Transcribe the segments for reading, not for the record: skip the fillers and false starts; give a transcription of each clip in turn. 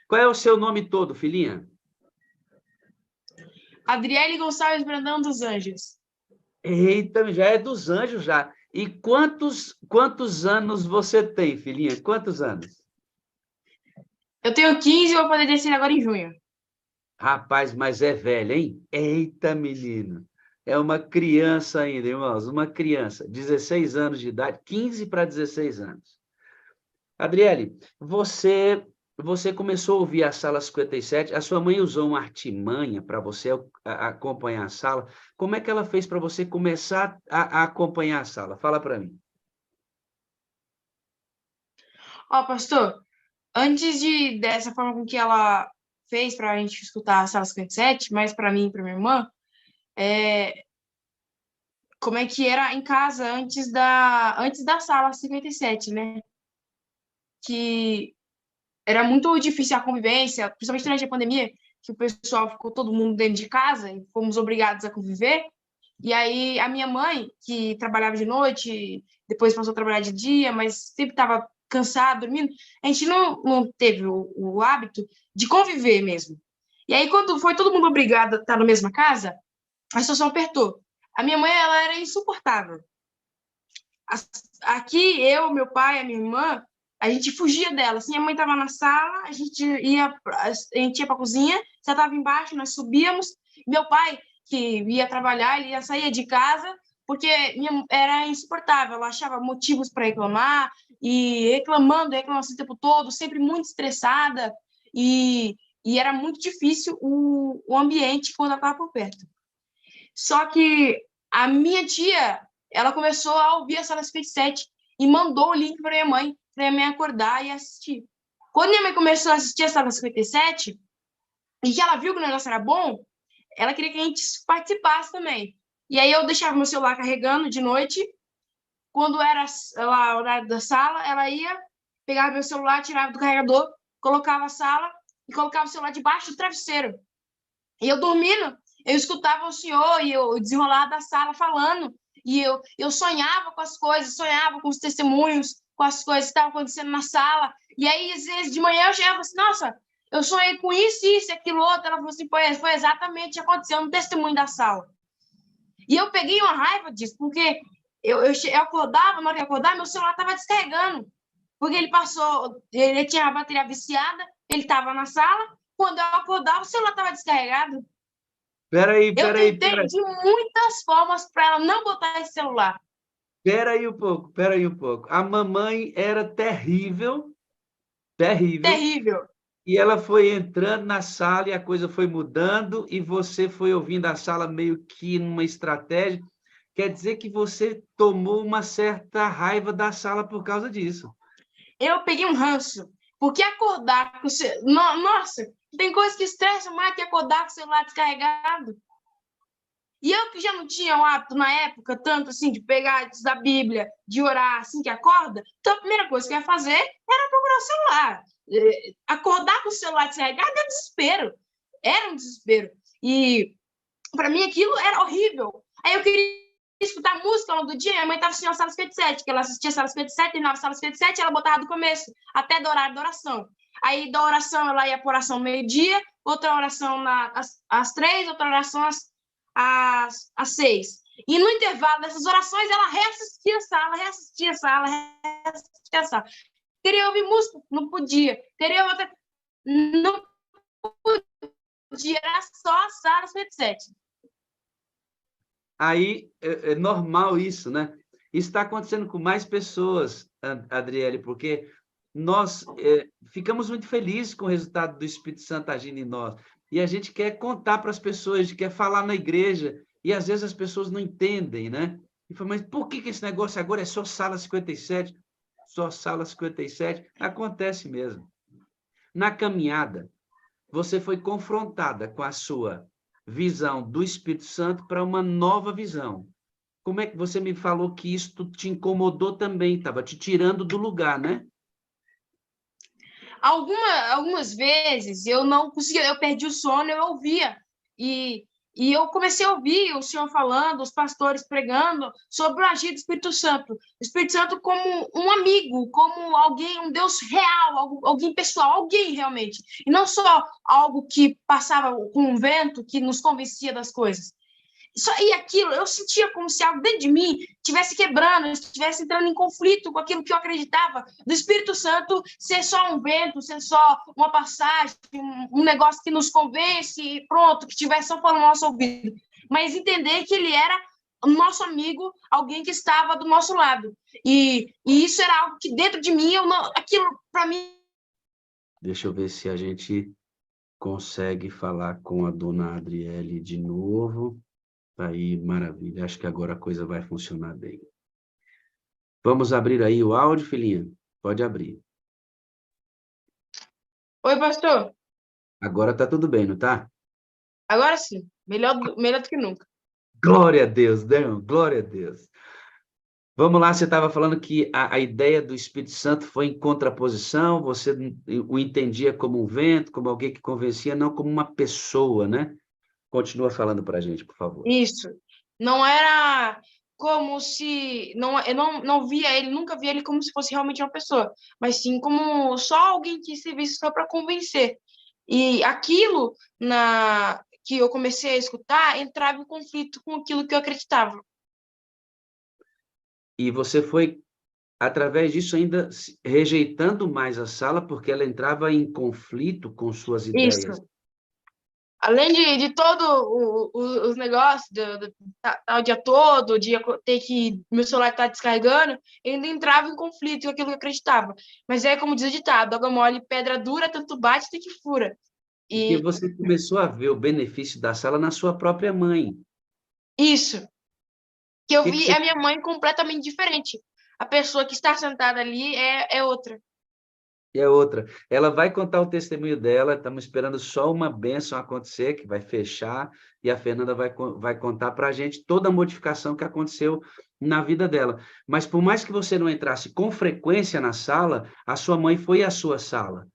Qual é o seu nome todo, filhinha? Adriele Gonçalves Brandão dos Anjos. Eita, já é dos anjos já. E quantos anos você tem, filhinha? Quantos anos? Eu tenho 15 e vou poder descer agora em junho. Rapaz, mas é velha, hein? Eita, menino. É uma criança ainda, irmãos, uma criança, 16 anos de idade, 15 para 16 anos. Adriele, você começou a ouvir a sala 57, a sua mãe usou uma artimanha para você acompanhar a sala. Como é que ela fez para você começar a acompanhar a sala? Fala para mim. Ó, pastor, antes dessa forma com que ela fez para a gente escutar a sala 57, mais para mim e para minha irmã, como é que era em casa antes da sala 57, né? Que era muito difícil a convivência, principalmente durante a pandemia, que o pessoal ficou todo mundo dentro de casa e fomos obrigados a conviver. E aí a minha mãe, que trabalhava de noite, depois passou a trabalhar de dia, mas sempre estava cansada, dormindo, a gente não teve o hábito de conviver mesmo. E aí, quando foi todo mundo obrigado a estar na mesma casa, a situação apertou. A minha mãe, ela era insuportável. Aqui, eu, meu pai, a minha irmã, a gente fugia dela. Assim, a mãe estava na sala, a gente ia para a cozinha, já estava embaixo, nós subíamos. Meu pai, que ia trabalhar, ele ia sair de casa, porque era insuportável. Ela achava motivos para reclamar, e reclamando o tempo todo, sempre muito estressada, e era muito difícil o ambiente quando ela estava por perto. Só que a minha tia, ela começou a ouvir a Sala 57 e mandou o link para minha mãe acordar e assistir. Quando minha mãe começou a assistir a Sala 57 e que ela viu que o negócio era bom, ela queria que a gente participasse também. E aí eu deixava meu celular carregando de noite. Quando era lá, o horário da sala, ela ia, pegava meu celular, tirava do carregador, colocava a sala e colocava o celular debaixo do travesseiro. E eu dormindo, eu escutava o senhor e eu desenrolava da sala falando. E eu sonhava com as coisas, sonhava com os testemunhos, com as coisas que estavam acontecendo na sala. E aí, às vezes, de manhã eu chegava assim, nossa, eu sonhei com isso, aquilo, outro. Ela falou assim, foi exatamente o que aconteceu no testemunho da sala. E eu peguei uma raiva disso, porque eu acordava, na hora que eu acordava, meu celular estava descarregando. Porque ele tinha a bateria viciada, ele estava na sala, quando eu acordava, o celular estava descarregado. Eu tentei Peraí. de muitas formas para ela não botar esse celular. Peraí um pouco. A mamãe era terrível, terrível, Terrível. e ela foi entrando na sala e a coisa foi mudando, e você foi ouvindo a sala meio que numa estratégia. Quer dizer que você tomou uma certa raiva da sala por causa disso. Eu peguei um ranço, porque acordar com o celular... Nossa, tem coisa que estressa mais que acordar com o celular descarregado. E eu que já não tinha o hábito na época, tanto assim, de pegar da Bíblia, de orar assim que acorda, então a primeira coisa que eu ia fazer era procurar o celular. Acordar com o celular descarregado é desespero. Era um desespero. E para mim aquilo era horrível. Aí eu queria escutar música ao longo do dia, minha mãe estava assistindo a Sala 57, que ela assistia a Sala 57, terminava a Sala 57, ela botava do começo, até do horário da oração. Aí da oração ela ia para oração meio-dia, outra oração às 3, outra oração às 6. E no intervalo dessas orações, ela reassistia a sala. Queria ouvir música? Não podia. Queria outra? Não podia. Era só a Sala 57. Aí é normal isso, né? Isso está acontecendo com mais pessoas, Adriele, porque nós ficamos muito felizes com o resultado do Espírito Santo agindo em nós. E a gente quer contar para as pessoas, a gente quer falar na igreja, e às vezes as pessoas não entendem, né? E falam, mas por que esse negócio agora é só sala 57? Só sala 57? Acontece mesmo. Na caminhada, você foi confrontada com a sua visão do Espírito Santo para uma nova visão. Como é que você me falou que isso te incomodou também? Estava te tirando do lugar, né? Algumas vezes eu não conseguia, eu perdi o sono, eu ouvia. E E eu comecei a ouvir o senhor falando, os pastores pregando sobre o agir do Espírito Santo. O Espírito Santo como um amigo, como alguém, um Deus real, alguém pessoal, alguém realmente. E não só algo que passava com um vento, que nos convencia das coisas. E aquilo, eu sentia como se algo dentro de mim estivesse quebrando, estivesse entrando em conflito com aquilo que eu acreditava, do Espírito Santo ser só um vento, ser só uma passagem, um negócio que nos convence e pronto, que estivesse só falando no nosso ouvido. Mas entender que ele era o nosso amigo, alguém que estava do nosso lado. E isso era algo que dentro de mim, aquilo para mim... Deixa eu ver se a gente consegue falar com a dona Adriele de novo. Aí, maravilha. Acho que agora a coisa vai funcionar bem. Vamos abrir aí o áudio, filhinha? Pode abrir. Oi, pastor. Agora tá tudo bem, não tá? Agora sim. Melhor do que nunca. Glória a Deus, né? Glória a Deus. Vamos lá, você estava falando que a ideia do Espírito Santo foi em contraposição, você o entendia como um vento, como alguém que convencia, não como uma pessoa, né? Continua falando para a gente, por favor. Isso. Não era como se... eu não via ele, nunca via ele como se fosse realmente uma pessoa, mas sim como só alguém que servisse só para convencer. E aquilo que eu comecei a escutar entrava em conflito com aquilo que eu acreditava. E você foi, através disso, ainda rejeitando mais a sala, porque ela entrava em conflito com suas Isso. ideias. Além de todo os negócios, o dia todo, de ter que meu celular estar descarregando, eu ainda entrava em conflito com aquilo que eu acreditava. Mas é como diz o ditado, água mole, pedra dura, tanto bate, tem que fura. Porque E você começou a ver o benefício da sala na sua própria mãe. isso, que eu Que vi você a minha mãe completamente diferente. A pessoa que está sentada ali é outra. E a outra, ela vai contar o testemunho dela, estamos esperando só uma bênção acontecer, que vai fechar, e a Fernanda vai contar para a gente toda a modificação que aconteceu na vida dela. Mas por mais que você não entrasse com frequência na sala, a sua mãe foi à sua sala.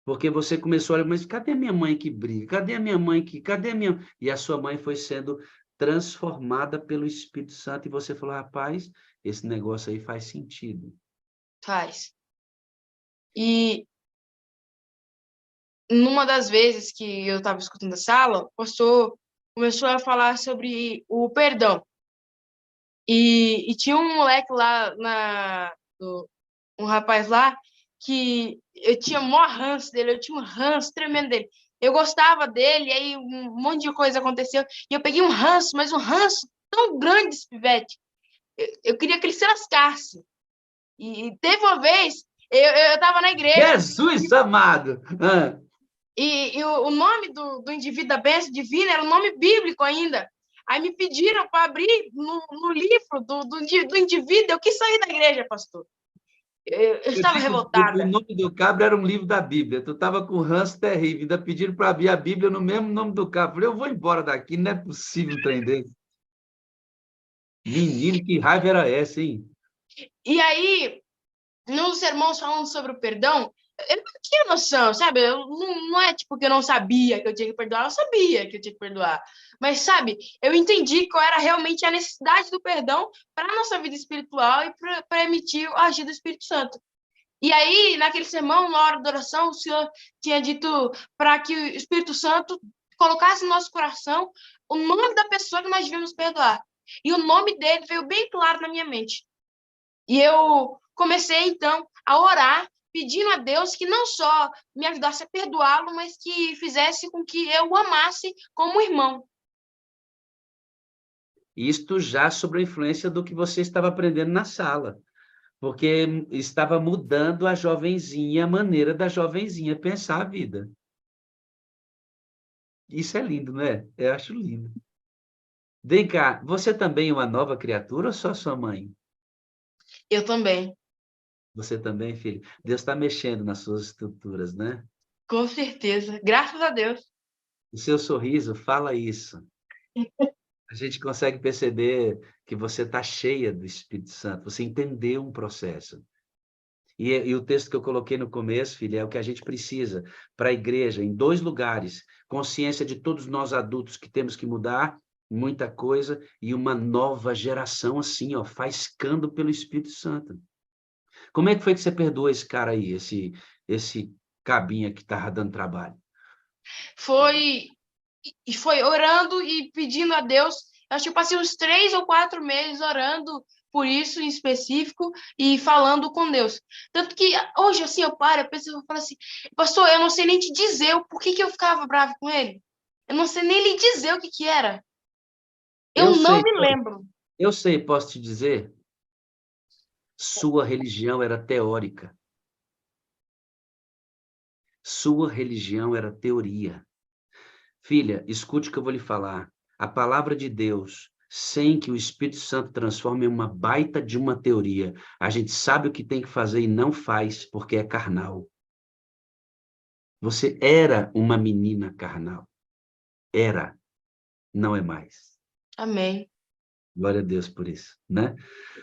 Porque você começou a olhar, mas cadê a minha mãe que briga? Cadê a minha mãe que... Cadê a minha... E a sua mãe foi sendo transformada pelo Espírito Santo, e você falou, rapaz, esse negócio aí faz sentido. Faz. E numa das vezes que eu estava escutando a sala, o pastor começou a falar sobre o perdão. E tinha um moleque lá, um rapaz lá, que eu tinha mó ranço dele, eu tinha um ranço tremendo dele. Eu gostava dele, e aí um monte de coisa aconteceu, e eu peguei um ranço, mas um ranço tão grande desse pivete. Eu queria que ele se lascasse. E teve uma vez, eu estava na igreja, Jesus amado! Ah. e o nome do indivíduo da bênção divina era um nome bíblico ainda. Aí me pediram para abrir no livro do indivíduo. Eu quis sair da igreja, pastor. Eu estava revoltada. O nome do cabra era um livro da Bíblia. Tu estava com um ranço terrível. Ainda pediram para abrir a Bíblia no mesmo nome do cabra. Falei, eu vou embora daqui, não é possível um trem desse. Menino, que raiva era essa, hein? E aí, num dos sermões falando sobre o perdão, eu não tinha noção, sabe? Não é tipo que eu não sabia que eu tinha que perdoar, eu sabia que eu tinha que perdoar. Mas, sabe, eu entendi qual era realmente a necessidade do perdão para a nossa vida espiritual e para emitir o agir do Espírito Santo. E aí, naquele sermão, na hora da oração, o Senhor tinha dito para que o Espírito Santo colocasse no nosso coração o nome da pessoa que nós devemos perdoar. E o nome dele veio bem claro na minha mente. E eu comecei, então, a orar, pedindo a Deus que não só me ajudasse a perdoá-lo, mas que fizesse com que eu o amasse como irmão. Isto já sob a influência do que você estava aprendendo na sala. Porque estava mudando a jovenzinha, a maneira da jovenzinha pensar a vida. Isso é lindo, não é? Eu acho lindo. Vem cá, você também é uma nova criatura ou só sua mãe? Eu também. Você também, filho? Deus está mexendo nas suas estruturas, né? Com certeza. Graças a Deus. O seu sorriso fala isso. A gente consegue perceber que você está cheia do Espírito Santo. Você entendeu um processo. E o texto que eu coloquei no começo, filha, é o que a gente precisa para a igreja, em 2 lugares. Consciência de todos nós adultos que temos que mudar muita coisa e uma nova geração assim, ó, faiscando pelo Espírito Santo. Como é que foi que você perdoou esse cara aí, esse cabinha que estava dando trabalho? Foi orando e pedindo a Deus. Eu acho que eu passei uns 3 ou 4 meses orando por isso em específico e falando com Deus. Tanto que hoje, assim, eu paro, eu penso, eu falo assim, pastor, eu não sei nem te dizer o porquê que eu ficava bravo com ele. Eu não sei nem lhe dizer o que era. Eu Eu não sei, me lembro. eu sei, posso te dizer, sua religião era teórica. Sua religião era teoria. Filha, escute o que eu vou lhe falar. A palavra de Deus, sem que o Espírito Santo transforme em uma baita de uma teoria, a gente sabe o que tem que fazer e não faz porque é carnal. Você era uma menina carnal. Era, não é mais. Amém. Glória a Deus por isso, né?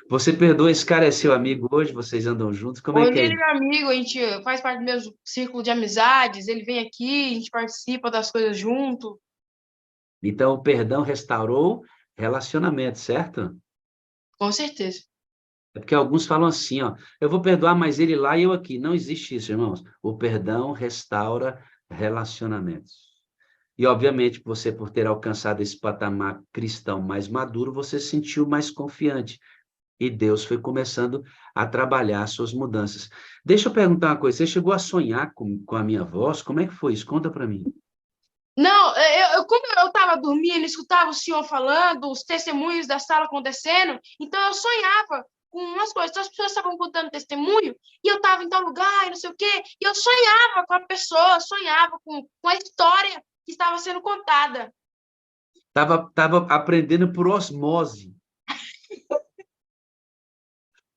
Você perdoa, esse cara é seu amigo hoje, vocês andam juntos, como é Hoje que é ele é isso? meu amigo, a gente faz parte do mesmo círculo de amizades, ele vem aqui, a gente participa das coisas junto. Então, o perdão restaurou relacionamento, certo? Com certeza. É porque alguns falam assim, ó, eu vou perdoar mais ele lá e eu aqui. Não existe isso, irmãos. O perdão restaura relacionamentos. E, obviamente, você, por ter alcançado esse patamar cristão mais maduro, você se sentiu mais confiante. E Deus foi começando a trabalhar as suas mudanças. Deixa eu perguntar uma coisa, você chegou a sonhar com a minha voz? Como é que foi isso? Conta para mim. Não, como eu estava dormindo, escutava o senhor falando, os testemunhos da sala acontecendo, então eu sonhava com umas coisas. Então as pessoas estavam contando testemunho e eu estava em tal lugar e não sei o quê, e eu sonhava com a pessoa, sonhava com a história que estava sendo contada. Tava aprendendo por osmose.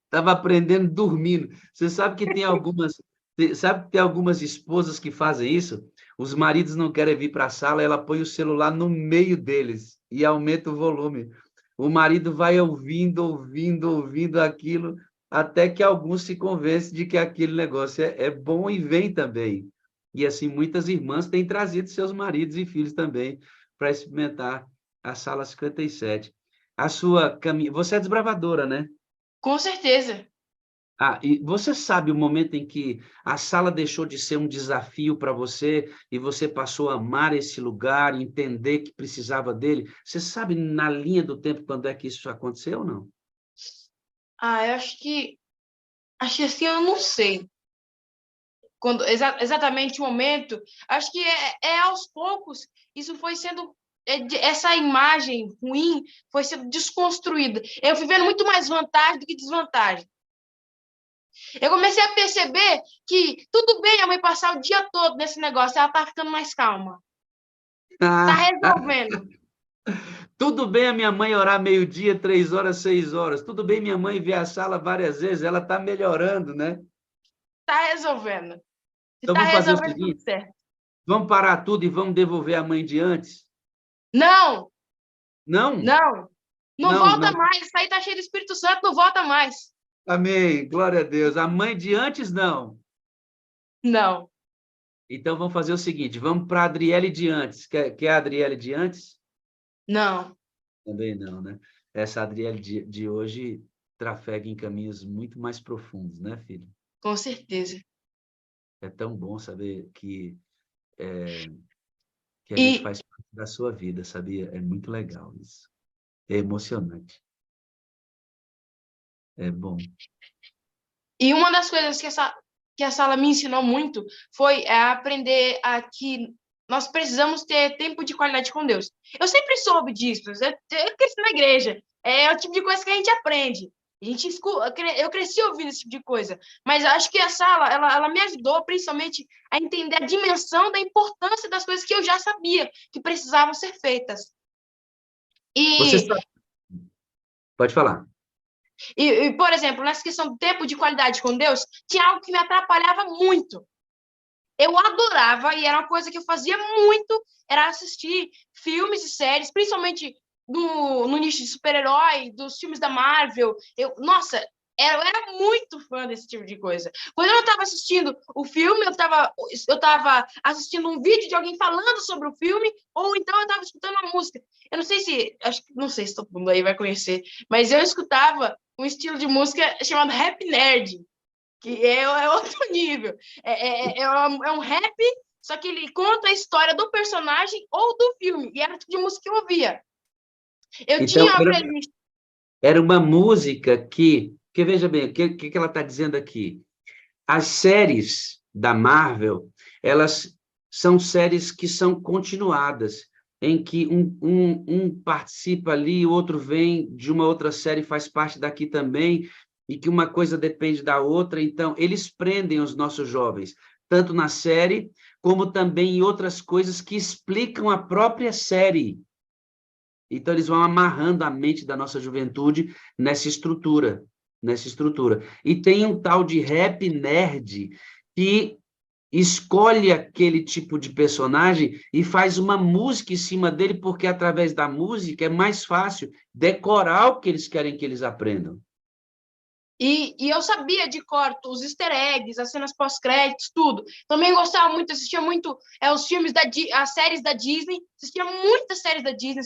Estava aprendendo dormindo. Você sabe que tem algumas esposas que fazem isso? Os maridos não querem vir para a sala, ela põe o celular no meio deles e aumenta o volume. O marido vai ouvindo aquilo, até que alguns se convencem de que aquele negócio é bom e vem também. E assim, muitas irmãs têm trazido seus maridos e filhos também para experimentar a sala 57. A sua caminhada. Você é desbravadora, né? Com certeza. Ah, e você sabe o momento em que a sala deixou de ser um desafio para você e você passou a amar esse lugar, entender que precisava dele? Você sabe na linha do tempo quando é que isso aconteceu ou não? Eu acho que assim eu não sei. Quando, exatamente o momento, acho que é aos poucos, isso foi sendo, essa imagem ruim foi sendo desconstruída. Eu fui vendo muito mais vantagem do que desvantagem. Eu comecei a perceber que tudo bem a mãe passar o dia todo nesse negócio, ela tá ficando mais calma. Tá Ah, resolvendo. tudo bem a minha mãe orar meio-dia, 3 horas, 6 horas. Tudo bem minha mãe ver a sala várias vezes, ela está melhorando, né? Tá resolvendo. E Então tá vamos fazer o resolvendo tudo seguinte: certo. vamos parar tudo e vamos devolver a mãe de antes? Não, Não, não. Não não, volta não. mais. Isso aí tá cheio do Espírito Santo, não volta mais. Amém, glória a Deus. A mãe de antes, não. Não, Então vamos fazer o seguinte, vamos para a Adriele de antes. Quer a Adriele de antes? não. Também não, né? Essa Adriele de hoje trafega em caminhos muito mais profundos, né, filho? Com certeza. É tão bom saber que a gente E, faz parte da sua vida, sabia? É muito legal isso. É emocionante. É bom. e uma das coisas que a sala me ensinou muito foi aprender a que nós precisamos ter tempo de qualidade com Deus. Eu sempre soube disso, eu cresci na igreja, é o tipo de coisa que a gente aprende. A gente escuta, eu cresci ouvindo esse tipo de coisa, mas acho que a sala, ela me ajudou principalmente a entender a dimensão da importância das coisas que eu já sabia que precisavam ser feitas. Você E sabe, pode falar. por exemplo, nessa questão do tempo de qualidade com Deus, tinha algo que me atrapalhava muito. Eu adorava, e era uma coisa que eu fazia muito, era assistir filmes e séries, principalmente no nicho de super-herói, dos filmes da Marvel. Nossa, Eu era muito fã desse tipo de coisa. Quando eu estava assistindo o filme, eu tava assistindo um vídeo de alguém falando sobre o filme, ou então eu estava escutando uma música. Eu não sei se todo mundo aí vai conhecer, mas eu escutava um estilo de música chamado Rap Nerd, que é outro nível. É um rap, só que ele conta a história do personagem ou do filme, e era o tipo de música que eu ouvia. Eu Então, tinha uma playlist. era uma música que veja bem, o que ela está dizendo aqui? As séries da Marvel, elas são séries que são continuadas, em que um participa ali, o outro vem de uma outra série, faz parte daqui também, e que uma coisa depende da outra. Então, eles prendem os nossos jovens, tanto na série, como também em outras coisas que explicam a própria série. Então, eles vão amarrando a mente da nossa juventude nessa estrutura, nessa estrutura. E tem um tal de rap nerd que escolhe aquele tipo de personagem e faz uma música em cima dele, porque através da música é mais fácil decorar o que eles querem que eles aprendam. E eu sabia de cor os easter eggs, as cenas pós-créditos, tudo. Também gostava muito, assistia muito os filmes as séries da Disney, assistia muitas séries da Disney,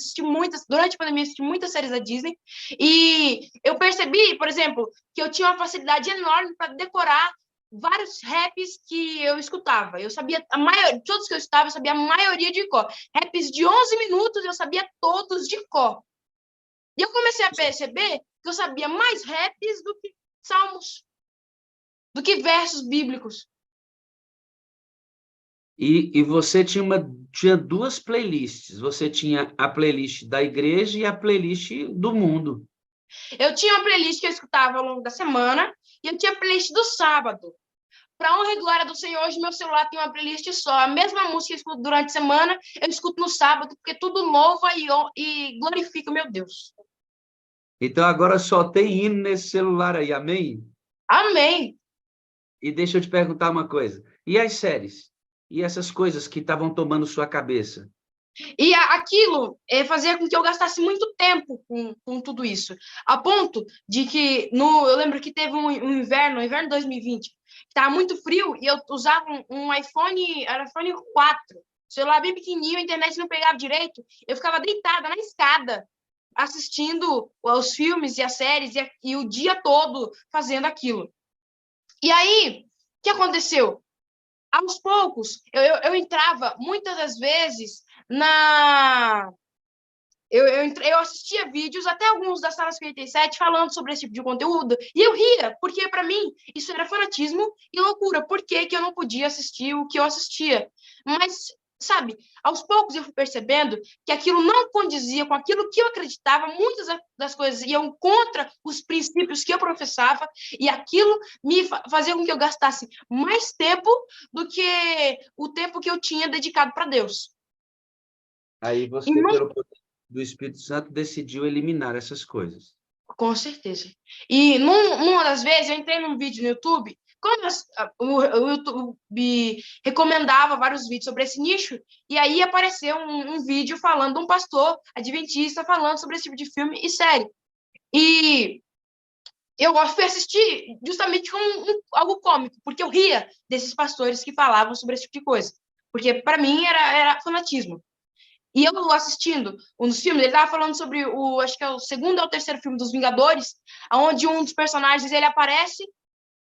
durante a pandemia assisti muitas séries da Disney. E eu percebi, por exemplo, que eu tinha uma facilidade enorme para decorar vários raps que eu escutava. Eu sabia todos que eu escutava, eu sabia a maioria de cor. Raps de 11 minutos, eu sabia todos de cor. E eu comecei a perceber que eu sabia mais raps do que salmos, do que versos bíblicos. E você tinha duas playlists. Você tinha a playlist da igreja e a playlist do mundo. Eu tinha uma playlist que eu escutava ao longo da semana e eu tinha a playlist do sábado. Para honra e glória do Senhor, hoje meu celular tem uma playlist só. A mesma música que eu escuto durante a semana, eu escuto no sábado, porque tudo louva e glorifica o meu Deus. Então, agora só tem hino nesse celular aí, amém? Amém. E deixa eu te perguntar uma coisa. E as séries? E essas coisas que estavam tomando sua cabeça? E aquilo fazia com que eu gastasse muito tempo com tudo isso. A ponto de que, eu lembro que teve um inverno 2020, que estava muito frio, e eu usava um iPhone, era iPhone 4, celular bem pequenininho, a internet não pegava direito, eu ficava deitada na escada, assistindo os filmes e as séries, e o dia todo fazendo aquilo. E aí, o que aconteceu? Aos poucos, eu entrava, muitas das vezes, eu assistia vídeos, até alguns da Sala 57, falando sobre esse tipo de conteúdo, e eu ria, porque para mim isso era fanatismo e loucura. Por que eu não podia assistir o que eu assistia? Mas, sabe, aos poucos eu fui percebendo que aquilo não condizia com aquilo que eu acreditava, muitas das coisas iam contra os princípios que eu professava, e aquilo me fazia com que eu gastasse mais tempo do que o tempo que eu tinha dedicado para Deus. Aí você, pelo poder do Espírito Santo, decidiu eliminar essas coisas. Com certeza. E numa das vezes eu entrei num vídeo no YouTube, como o YouTube recomendava vários vídeos sobre esse nicho, e aí apareceu um vídeo falando, um pastor adventista falando sobre esse tipo de filme e série. E eu fui assistir justamente como algo cômico, porque eu ria desses pastores que falavam sobre esse tipo de coisa. Porque para mim era fanatismo. E eu assistindo um dos filmes, ele estava falando sobre acho que é o segundo ou o terceiro filme dos Vingadores, onde um dos personagens ele aparece,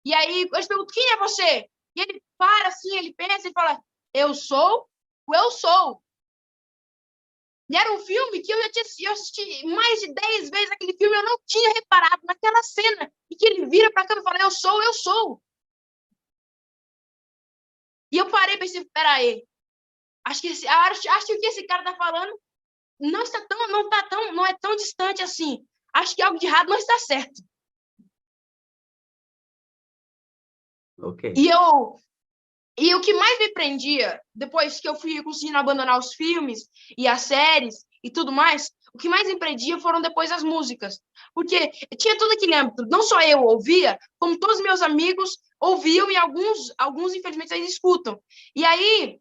e aí eles perguntam, quem é você? E ele para assim, ele pensa e fala, eu sou o eu sou. E era um filme que eu assisti mais de 10 vezes aquele filme, eu não tinha reparado naquela cena, e que ele vira para cá e fala, eu sou, eu sou. E eu parei e pensei, peraí, acho que o que esse cara tá falando não é tão distante assim. Acho que algo de errado não está certo. Ok. E o que mais me prendia, depois que eu fui conseguindo abandonar os filmes e as séries e tudo mais, o que mais me prendia foram depois as músicas. Porque tinha todo aquele âmbito, não só eu ouvia, como todos os meus amigos ouviam e alguns infelizmente, ainda escutam. E aí,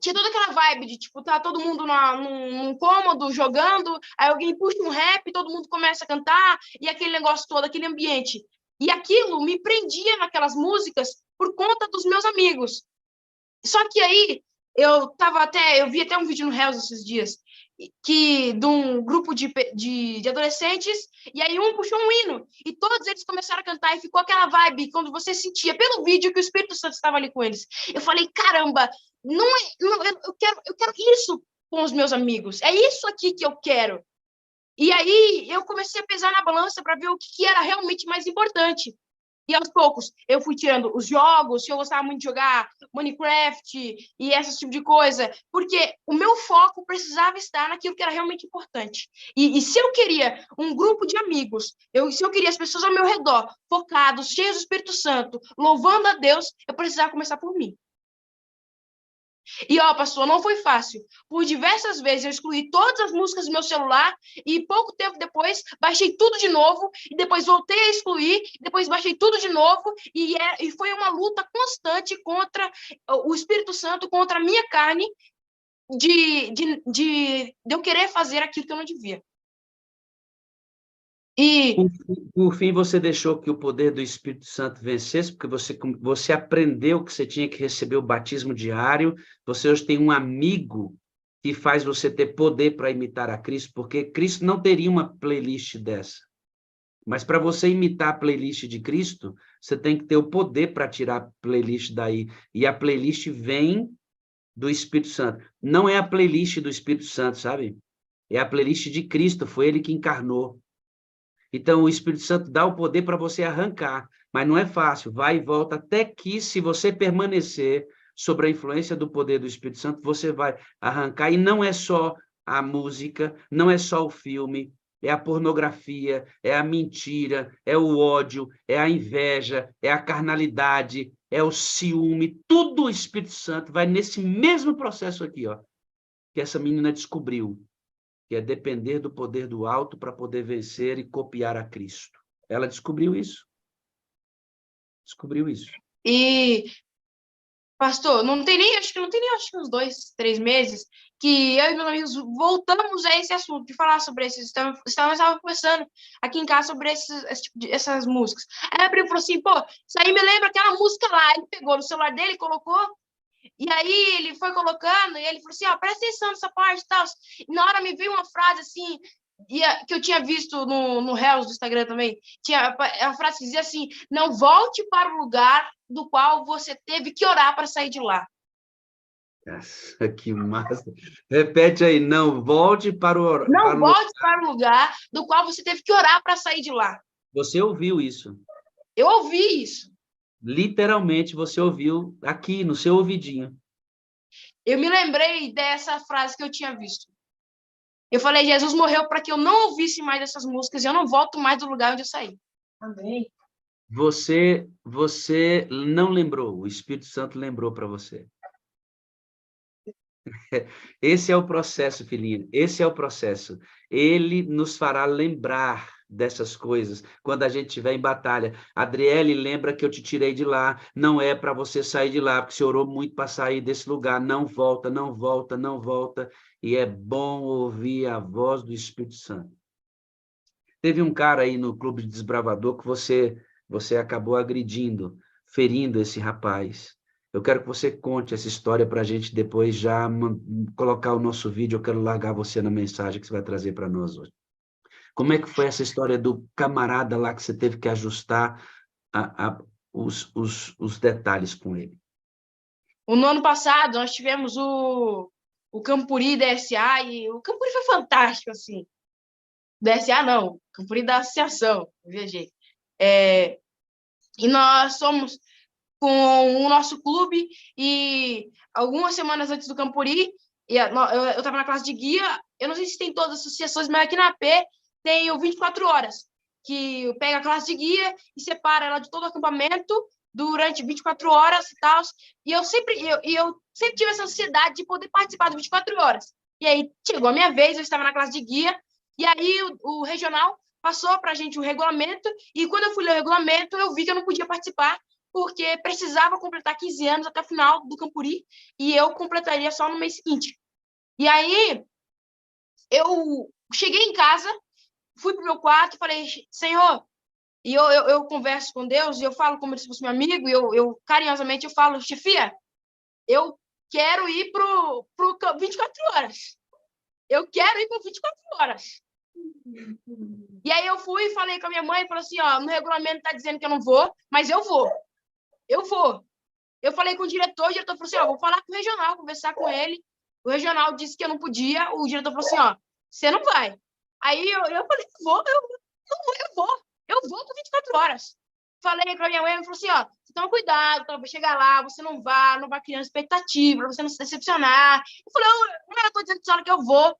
tinha toda aquela vibe de, tipo, tá todo mundo num cômodo jogando, aí alguém puxa um rap, todo mundo começa a cantar, e aquele negócio todo, aquele ambiente. E aquilo me prendia naquelas músicas por conta dos meus amigos. Só que aí eu vi até um vídeo no Reels esses dias, de um grupo de adolescentes, e aí um puxou um hino, e todos eles começaram a cantar, e ficou aquela vibe, quando você sentia pelo vídeo que o Espírito Santo estava ali com eles. Eu falei, caramba, eu quero isso com os meus amigos, é isso aqui que eu quero. E aí eu comecei a pesar na balança para ver o que era realmente mais importante. E aos poucos eu fui tirando os jogos, que eu gostava muito de jogar Minecraft e esse tipo de coisa, porque o meu foco precisava estar naquilo que era realmente importante. E se eu queria um grupo de amigos, se eu queria as pessoas ao meu redor, focados, cheios do Espírito Santo, louvando a Deus, eu precisava começar por mim. E, pastor, não foi fácil. Por diversas vezes eu excluí todas as músicas do meu celular e pouco tempo depois baixei tudo de novo e depois voltei a excluir, depois baixei tudo de novo e foi uma luta constante contra o Espírito Santo, contra a minha carne de eu querer fazer aquilo que eu não devia. E Por fim, você deixou que o poder do Espírito Santo vencesse, porque você aprendeu que você tinha que receber o batismo diário, você hoje tem um amigo que faz você ter poder para imitar a Cristo, porque Cristo não teria uma playlist dessa. Mas para você imitar a playlist de Cristo, você tem que ter o poder para tirar a playlist daí. E a playlist vem do Espírito Santo. Não é a playlist do Espírito Santo, sabe? É a playlist de Cristo, foi ele que encarnou. Então, o Espírito Santo dá o poder para você arrancar, mas não é fácil, vai e volta, até que, se você permanecer sobre a influência do poder do Espírito Santo, você vai arrancar, e não é só a música, não é só o filme, é a pornografia, é a mentira, é o ódio, é a inveja, é a carnalidade, é o ciúme, tudo o Espírito Santo vai nesse mesmo processo aqui, ó, que essa menina descobriu, que é depender do poder do alto para poder vencer e copiar a Cristo. Ela descobriu isso. Descobriu isso. E pastor, acho que uns 2, 3 meses que eu e meus amigos voltamos a esse assunto, de falar sobre esses. Estávamos conversando aqui em casa sobre essas músicas. Aí a prima falou assim, pô, isso aí me lembra aquela música lá. Ele pegou no celular dele e colocou, e aí ele foi colocando, e ele falou assim, presta atenção nessa parte e tal. E na hora me veio uma frase assim, que eu tinha visto no Reels do Instagram também, tinha a frase que dizia assim, não volte para o lugar do qual você teve que orar para sair de lá. Nossa, que massa. Repete aí, não volte para o... Não volte para o lugar do qual você teve que orar para sair de lá. Você ouviu isso. Eu ouvi isso. Literalmente, você ouviu aqui, no seu ouvidinho. Eu me lembrei dessa frase que eu tinha visto. Eu falei, Jesus morreu para que eu não ouvisse mais essas músicas e eu não volto mais do lugar onde eu saí. Amém. Você não lembrou, o Espírito Santo lembrou para você. Esse é o processo, filhinha, esse é o processo. Ele nos fará lembrar dessas coisas quando a gente estiver em batalha. Adriele, lembra que eu te tirei de lá, não é para você sair de lá, porque você orou muito para sair desse lugar, não volta, não volta, não volta, e é bom ouvir a voz do Espírito Santo. Teve um cara aí no Clube de Desbravador que você acabou agredindo, ferindo esse rapaz. Eu quero que você conte essa história para a gente depois já colocar o nosso vídeo. Eu quero largar você na mensagem que você vai trazer para nós hoje. Como é que foi essa história do camarada lá que você teve que ajustar os detalhes com ele? No ano passado, nós tivemos o Campuri DSA e o Campuri foi fantástico, assim. DSA não, Campuri da Associação, viajei. E nós somos com o nosso clube e algumas semanas antes do Campuri, eu estava na classe de guia, eu não sei se tem todas as associações, mas aqui na AP tem o 24 horas, que pega a classe de guia e separa ela de todo o acampamento durante 24 horas e tal, e eu sempre tive essa ansiedade de poder participar do 24 horas. E aí chegou a minha vez, eu estava na classe de guia, e aí o regional passou para a gente o regulamento, e quando eu fui ler o regulamento, eu vi que eu não podia participar, porque precisava completar 15 anos até o final do Campuri, e eu completaria só no mês seguinte. E aí, eu cheguei em casa, fui pro meu quarto e falei, Senhor, E eu converso com Deus, e eu falo como se fosse meu amigo, e eu carinhosamente eu falo, chefia, eu quero ir pro 24 horas. Eu quero ir pro 24 horas. E aí eu fui e falei com a minha mãe, e falei assim, ó, no regulamento tá dizendo que eu não vou, mas eu vou. Eu vou. Eu falei com o diretor falou assim, ó, vou falar com o regional, conversar com ele. O regional disse que eu não podia, o diretor falou assim, ó, você não vai. Aí eu falei, eu vou por 24 horas. Falei pra minha mãe, ela falou assim, ó, toma cuidado, pra chegar lá, você não vai criar expectativa, pra você não se decepcionar. Eu falei, eu tô dizendo que eu vou.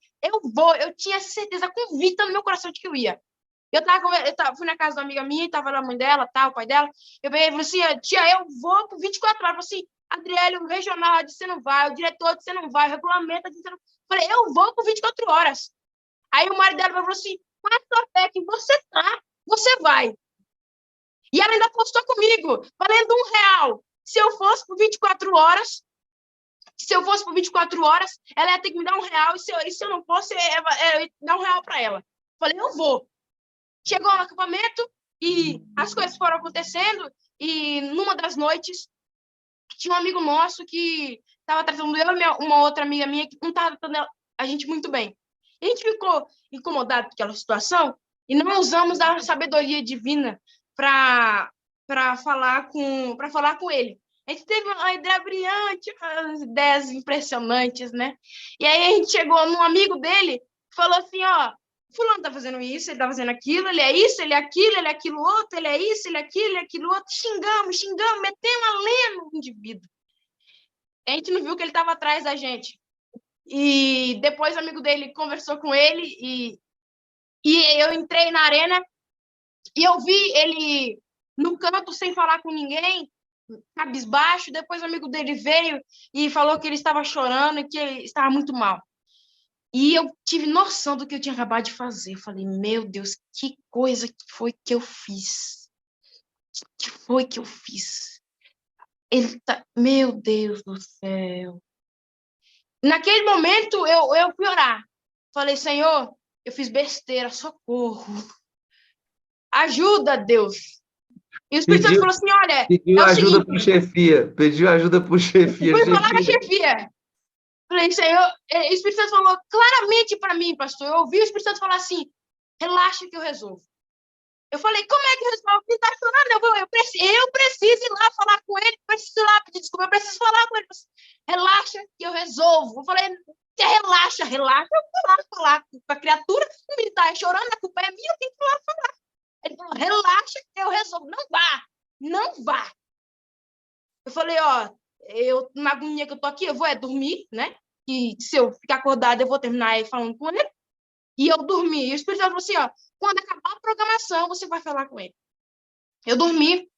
Eu tinha certeza convicta no meu coração de que eu ia. Fui na casa da amiga minha, tava lá a mãe dela, o pai dela. Eu peguei e falei assim, tia, eu vou por 24 horas. Eu falei assim, Adriele, o regional disse que você não vai, o diretor disse que você não vai, o regulamento disse que você não vai. Eu falei, eu vou por 24 horas. Aí o marido dela falou assim, com essa fé que você tá, você vai. E ela ainda postou comigo, valendo R$1. Se eu fosse por 24 horas, ela ia ter que me dar R$1. E se eu não fosse, eu ia dar R$1 para ela. Falei, eu vou. Chegou no acampamento e as coisas foram acontecendo. E numa das noites, tinha um amigo nosso que estava tratando eu e uma outra amiga minha que não estava tratando a gente muito bem. E a gente ficou incomodado com aquela situação e não usamos da sabedoria divina para falar com ele. A gente teve uma ideia brilhante, umas ideias impressionantes, né? E aí a gente chegou num amigo dele, falou assim, ó, fulano tá fazendo isso, ele tá fazendo aquilo, ele é isso, ele é aquilo outro, ele é isso, ele é aquilo outro. Xingamos, metemos a lenha no indivíduo. A gente não viu que ele estava atrás da gente. E depois o amigo dele conversou com ele e eu entrei na arena e eu vi ele no canto sem falar com ninguém, cabisbaixo. Depois o amigo dele veio e falou que ele estava chorando e que ele estava muito mal. E eu tive noção do que eu tinha acabado de fazer. Eu falei, meu Deus, que coisa que foi que eu fiz? Que foi que eu fiz? Ele tá... Meu Deus do céu. Naquele momento, eu fui orar. Falei, Senhor, eu fiz besteira, socorro. Ajuda, Deus. E o Espírito Santo falou assim, olha... Pediu ajuda para chefia. Pediu ajuda para chefia. Fui falar com a chefia. Falei, Senhor... O Espírito Santo falou claramente para mim, pastor. Eu ouvi o Espírito Santo falar assim, relaxa que eu resolvo. Eu falei, como é que eu resolvo? Ele está chorando, eu preciso ir lá falar com ele, preciso ir lá pedir desculpa, eu preciso falar com ele. Relaxa que eu resolvo. Eu falei, relaxa. Eu vou lá falar com a criatura, o menino está chorando, a culpa é minha, eu tenho que ir lá falar. Ele falou, relaxa que eu resolvo. Não vá. Eu falei, ó, na agonia que eu tô aqui, eu vou dormir, né? E se eu ficar acordada, eu vou terminar aí falando com ele. E eu dormi. E o Espírito Santo falou assim, ó, quando acabar a programação, você vai falar com ele. Eu dormi.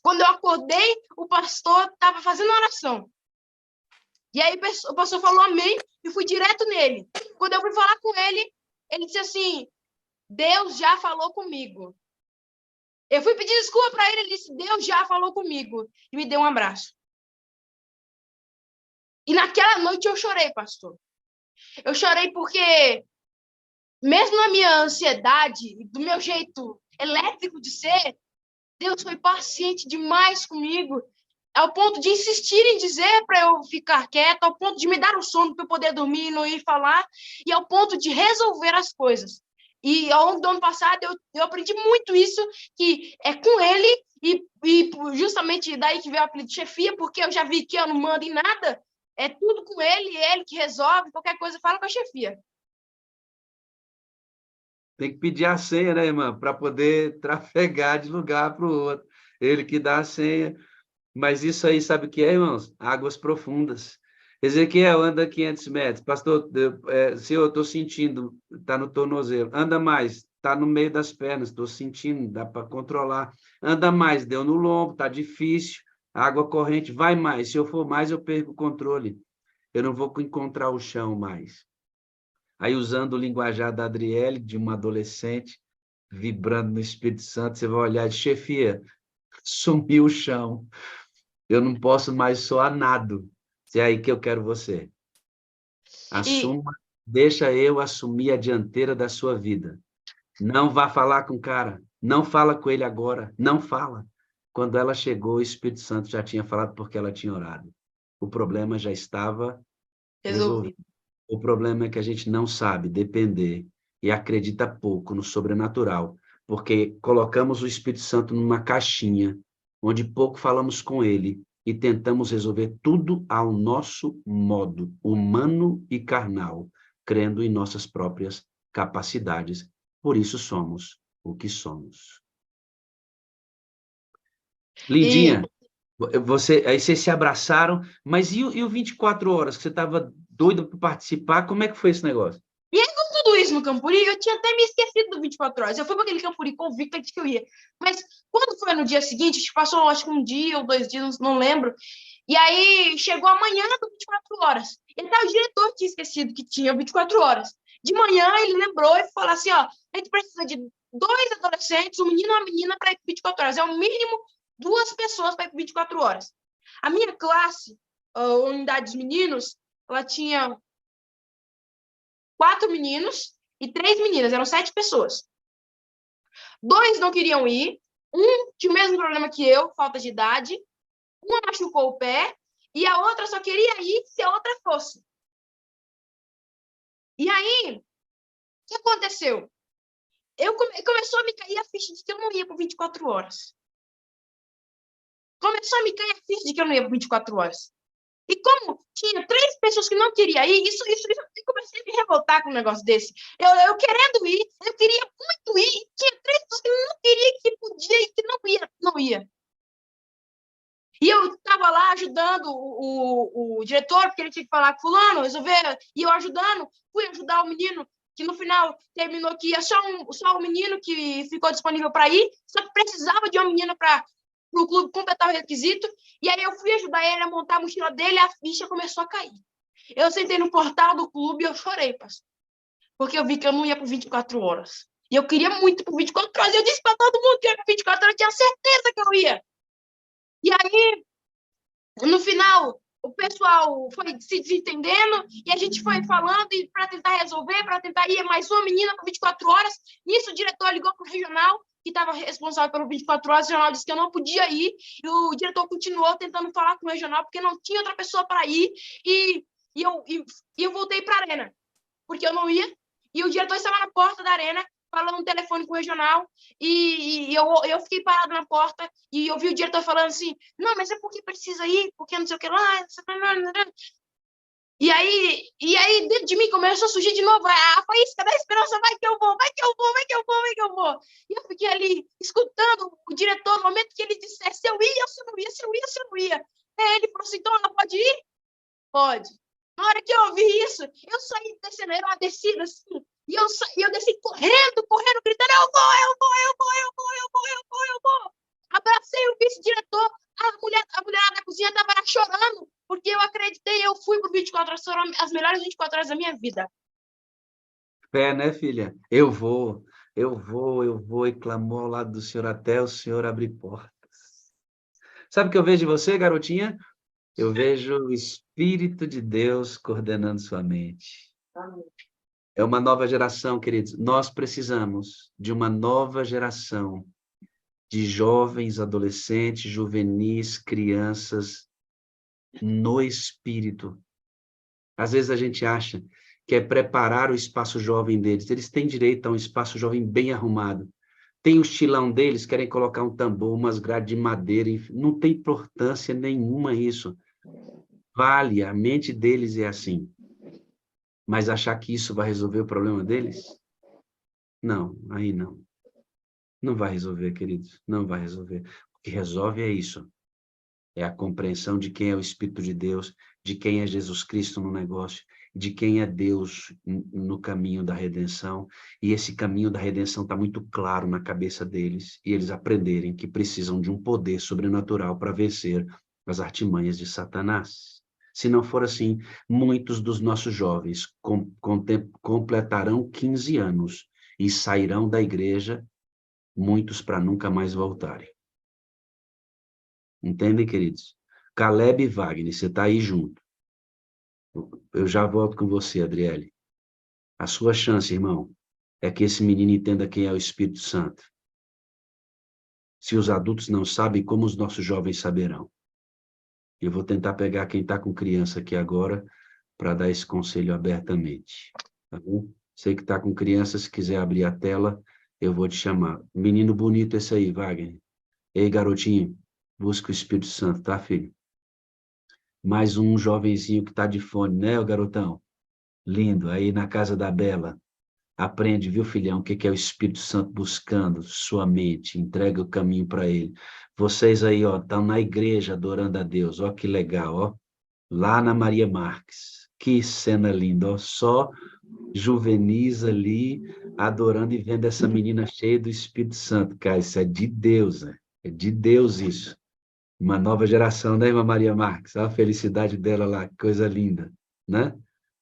Quando eu acordei, o pastor estava fazendo oração. E aí o pastor falou amém e fui direto nele. Quando eu fui falar com ele, ele disse assim, Deus já falou comigo. Eu fui pedir desculpa para ele, ele disse, Deus já falou comigo. E me deu um abraço. E naquela noite eu chorei, pastor. Eu chorei porque, mesmo na minha ansiedade, do meu jeito elétrico de ser, Deus foi paciente demais comigo, ao ponto de insistir em dizer para eu ficar quieta, ao ponto de me dar o sono para eu poder dormir e não ir falar, e ao ponto de resolver as coisas. E ao longo do ano passado eu aprendi muito isso, que é com ele, e justamente daí que veio o apelido de chefia, porque eu já vi que eu não mando em nada, é tudo com ele que resolve, qualquer coisa fala com a chefia. Tem que pedir a senha, né, irmã? Para poder trafegar de lugar para o outro. Ele que dá a senha. Mas isso aí, sabe o que é, irmãos? Águas profundas. Ezequiel, anda 500 metros. Pastor, senhor, eu estou sentindo, está no tornozelo. Anda mais, está no meio das pernas, estou sentindo, dá para controlar. Anda mais, deu no lombo, está difícil. Água corrente, vai mais. Se eu for mais, eu perco o controle. Eu não vou encontrar o chão mais. Aí, usando o linguajar da Adriele, de uma adolescente, vibrando no Espírito Santo, você vai olhar e dizer, chefia, sumiu o chão. Eu não posso mais soar nado. É aí que eu quero você. Deixa eu assumir a dianteira da sua vida. Não vá falar com o cara. Não fala com ele agora, não fala. Quando ela chegou, o Espírito Santo já tinha falado porque ela tinha orado. O problema já estava resolvido. Resolvido. O problema é que a gente não sabe depender e acredita pouco no sobrenatural, porque colocamos o Espírito Santo numa caixinha, onde pouco falamos com ele e tentamos resolver tudo ao nosso modo, humano e carnal, crendo em nossas próprias capacidades. Por isso somos o que somos. E, Lindinha, aí vocês se abraçaram, mas e o 24 horas, que você estava doido para participar, como é que foi esse negócio? e aí, com tudo isso no Campuri, eu tinha até me esquecido do 24 horas. Eu fui para aquele Campuri convicta de que eu ia. Mas quando foi no dia seguinte, passou acho que um dia ou 2 dias, não lembro. E aí chegou amanhã do 24 horas. E até o diretor tinha esquecido que tinha 24 horas. De manhã ele lembrou e falou assim: ó, a gente precisa de 2 adolescentes, um menino e uma menina, para ir para 24 horas. É o mínimo 2 pessoas para ir para 24 horas. A minha classe, a unidade dos meninos, ela tinha 4 meninos e 3 meninas, eram 7 pessoas. 2 não queriam ir, um tinha o mesmo problema que eu, falta de idade, uma machucou o pé e a outra só queria ir se a outra fosse. E aí, o que aconteceu? Começou a me cair a ficha de que eu não ia por 24 horas. Começou a me cair a ficha de que eu não ia por 24 horas. E como tinha 3 pessoas que não queriam ir, eu comecei a me revoltar com um negócio desse. Eu querendo ir, eu queria muito ir, e tinha 3 pessoas que não queriam, que podia e que não ia. E eu estava lá ajudando o diretor, porque ele tinha que falar com fulano, resolver, e eu ajudando, fui ajudar o menino, que no final terminou que ia só o menino que ficou disponível para ir, só que precisava de uma menina para o clube completar o requisito, e aí eu fui ajudar ele a montar a mochila dele, e a ficha começou a cair. Eu sentei no portal do clube e eu chorei, pastor, porque eu vi que eu não ia por 24 horas. E eu queria muito por 24 horas, e eu disse para todo mundo que eu ia por 24 horas, eu tinha certeza que eu ia. E aí, no final, o pessoal foi se desentendendo e a gente foi falando para tentar resolver, para tentar ir mais uma menina por 24 horas. Nisso, o diretor ligou para o regional, que estava responsável pelo 24 horas. O regional disse que eu não podia ir. E o diretor continuou tentando falar com o regional, porque não tinha outra pessoa para ir. E eu voltei para a arena, porque eu não ia. E o diretor estava na porta da arena, falando no telefone com o regional, e eu fiquei parado na porta, e eu vi o diretor falando assim, não, mas é porque precisa ir, porque não sei o que lá, e aí dentro de mim começou a surgir de novo a faísca da esperança, vai que eu vou, vai que eu vou, vai que eu vou, vai que eu vou. E eu fiquei ali, escutando o diretor, no momento que ele dissesse se eu ia, se eu não ia, se eu ia, se eu não ia. Aí ele falou assim, então ela pode ir? Pode. Na hora que eu ouvi isso, eu saí descendo, era uma descida assim, e eu desci correndo, gritando, eu vou, eu vou, eu vou, eu vou, eu vou, eu vou, eu vou. Abracei o vice-diretor, a mulher da cozinha estava chorando, porque eu acreditei, eu fui por 24 horas, foram as melhores 24 horas da minha vida. Fé, né, filha? Eu vou, e clamou ao lado do Senhor até o Senhor abrir portas. Sabe o que eu vejo em você, garotinha? Eu vejo o Espírito de Deus coordenando sua mente. É uma nova geração, queridos. Nós precisamos de uma nova geração de jovens, adolescentes, juvenis, crianças no Espírito. Às vezes a gente acha que é preparar o espaço jovem deles. Eles têm direito a um espaço jovem bem arrumado. Tem o estilão deles, querem colocar um tambor, umas grades de madeira, enfim. Não tem importância nenhuma isso. Vale, a mente deles é assim. Mas achar que isso vai resolver o problema deles? Não, aí não. Não vai resolver, queridos. Não vai resolver. O que resolve é isso. É a compreensão de quem é o Espírito de Deus, de quem é Jesus Cristo no negócio, de quem é Deus no caminho da redenção. E esse caminho da redenção está muito claro na cabeça deles, e eles aprenderem que precisam de um poder sobrenatural para vencer as artimanhas de Satanás. Se não for assim, muitos dos nossos jovens completarão 15 anos e sairão da igreja, muitos para nunca mais voltarem. Entendem, queridos? Caleb e Wagner, você está aí junto. Eu já volto com você, Adriele. A sua chance, irmão, é que esse menino entenda quem é o Espírito Santo. Se os adultos não sabem, como os nossos jovens saberão? Eu vou tentar pegar quem está com criança aqui agora para dar esse conselho abertamente. Tá bom? Você que está com criança, se quiser abrir a tela, eu vou te chamar. Menino bonito esse aí, Wagner. Ei, garotinho, busca o Espírito Santo, tá, filho? Mais um jovenzinho que está de fone, né, o garotão? Lindo, aí na casa da Bela. Aprende, viu, filhão, o que é o Espírito Santo buscando sua mente, entrega o caminho para ele. Vocês aí, ó, estão na igreja adorando a Deus, ó que legal, ó. Lá na Maria Marques. Que cena linda, ó. Só juvenis ali adorando e vendo essa menina cheia do Espírito Santo. Cara, isso é de Deus, né? É de Deus isso. Uma nova geração, né, irmã Maria Marques? A felicidade dela lá, coisa linda, né?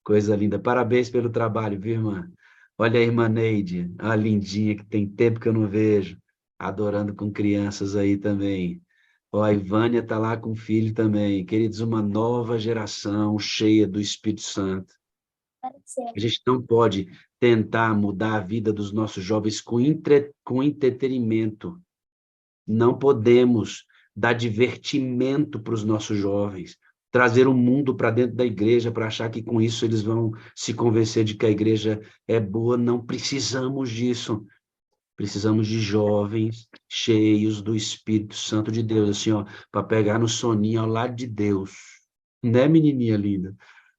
Coisa linda. Parabéns pelo trabalho, viu, irmã? Olha a irmã Neide, a lindinha que tem tempo que eu não vejo, adorando com crianças aí também. Ó, a Ivânia está lá com o filho também. Queridos, uma nova geração cheia do Espírito Santo. A gente não pode tentar mudar a vida dos nossos jovens com entretenimento. Não podemos dar divertimento para os nossos jovens, trazer o mundo para dentro da igreja para achar que com isso eles vão se convencer de que a igreja é boa. Não precisamos disso. Precisamos de jovens cheios do Espírito Santo de Deus, assim, ó, para pegar no soninho ao lado de Deus. Né, menininha linda?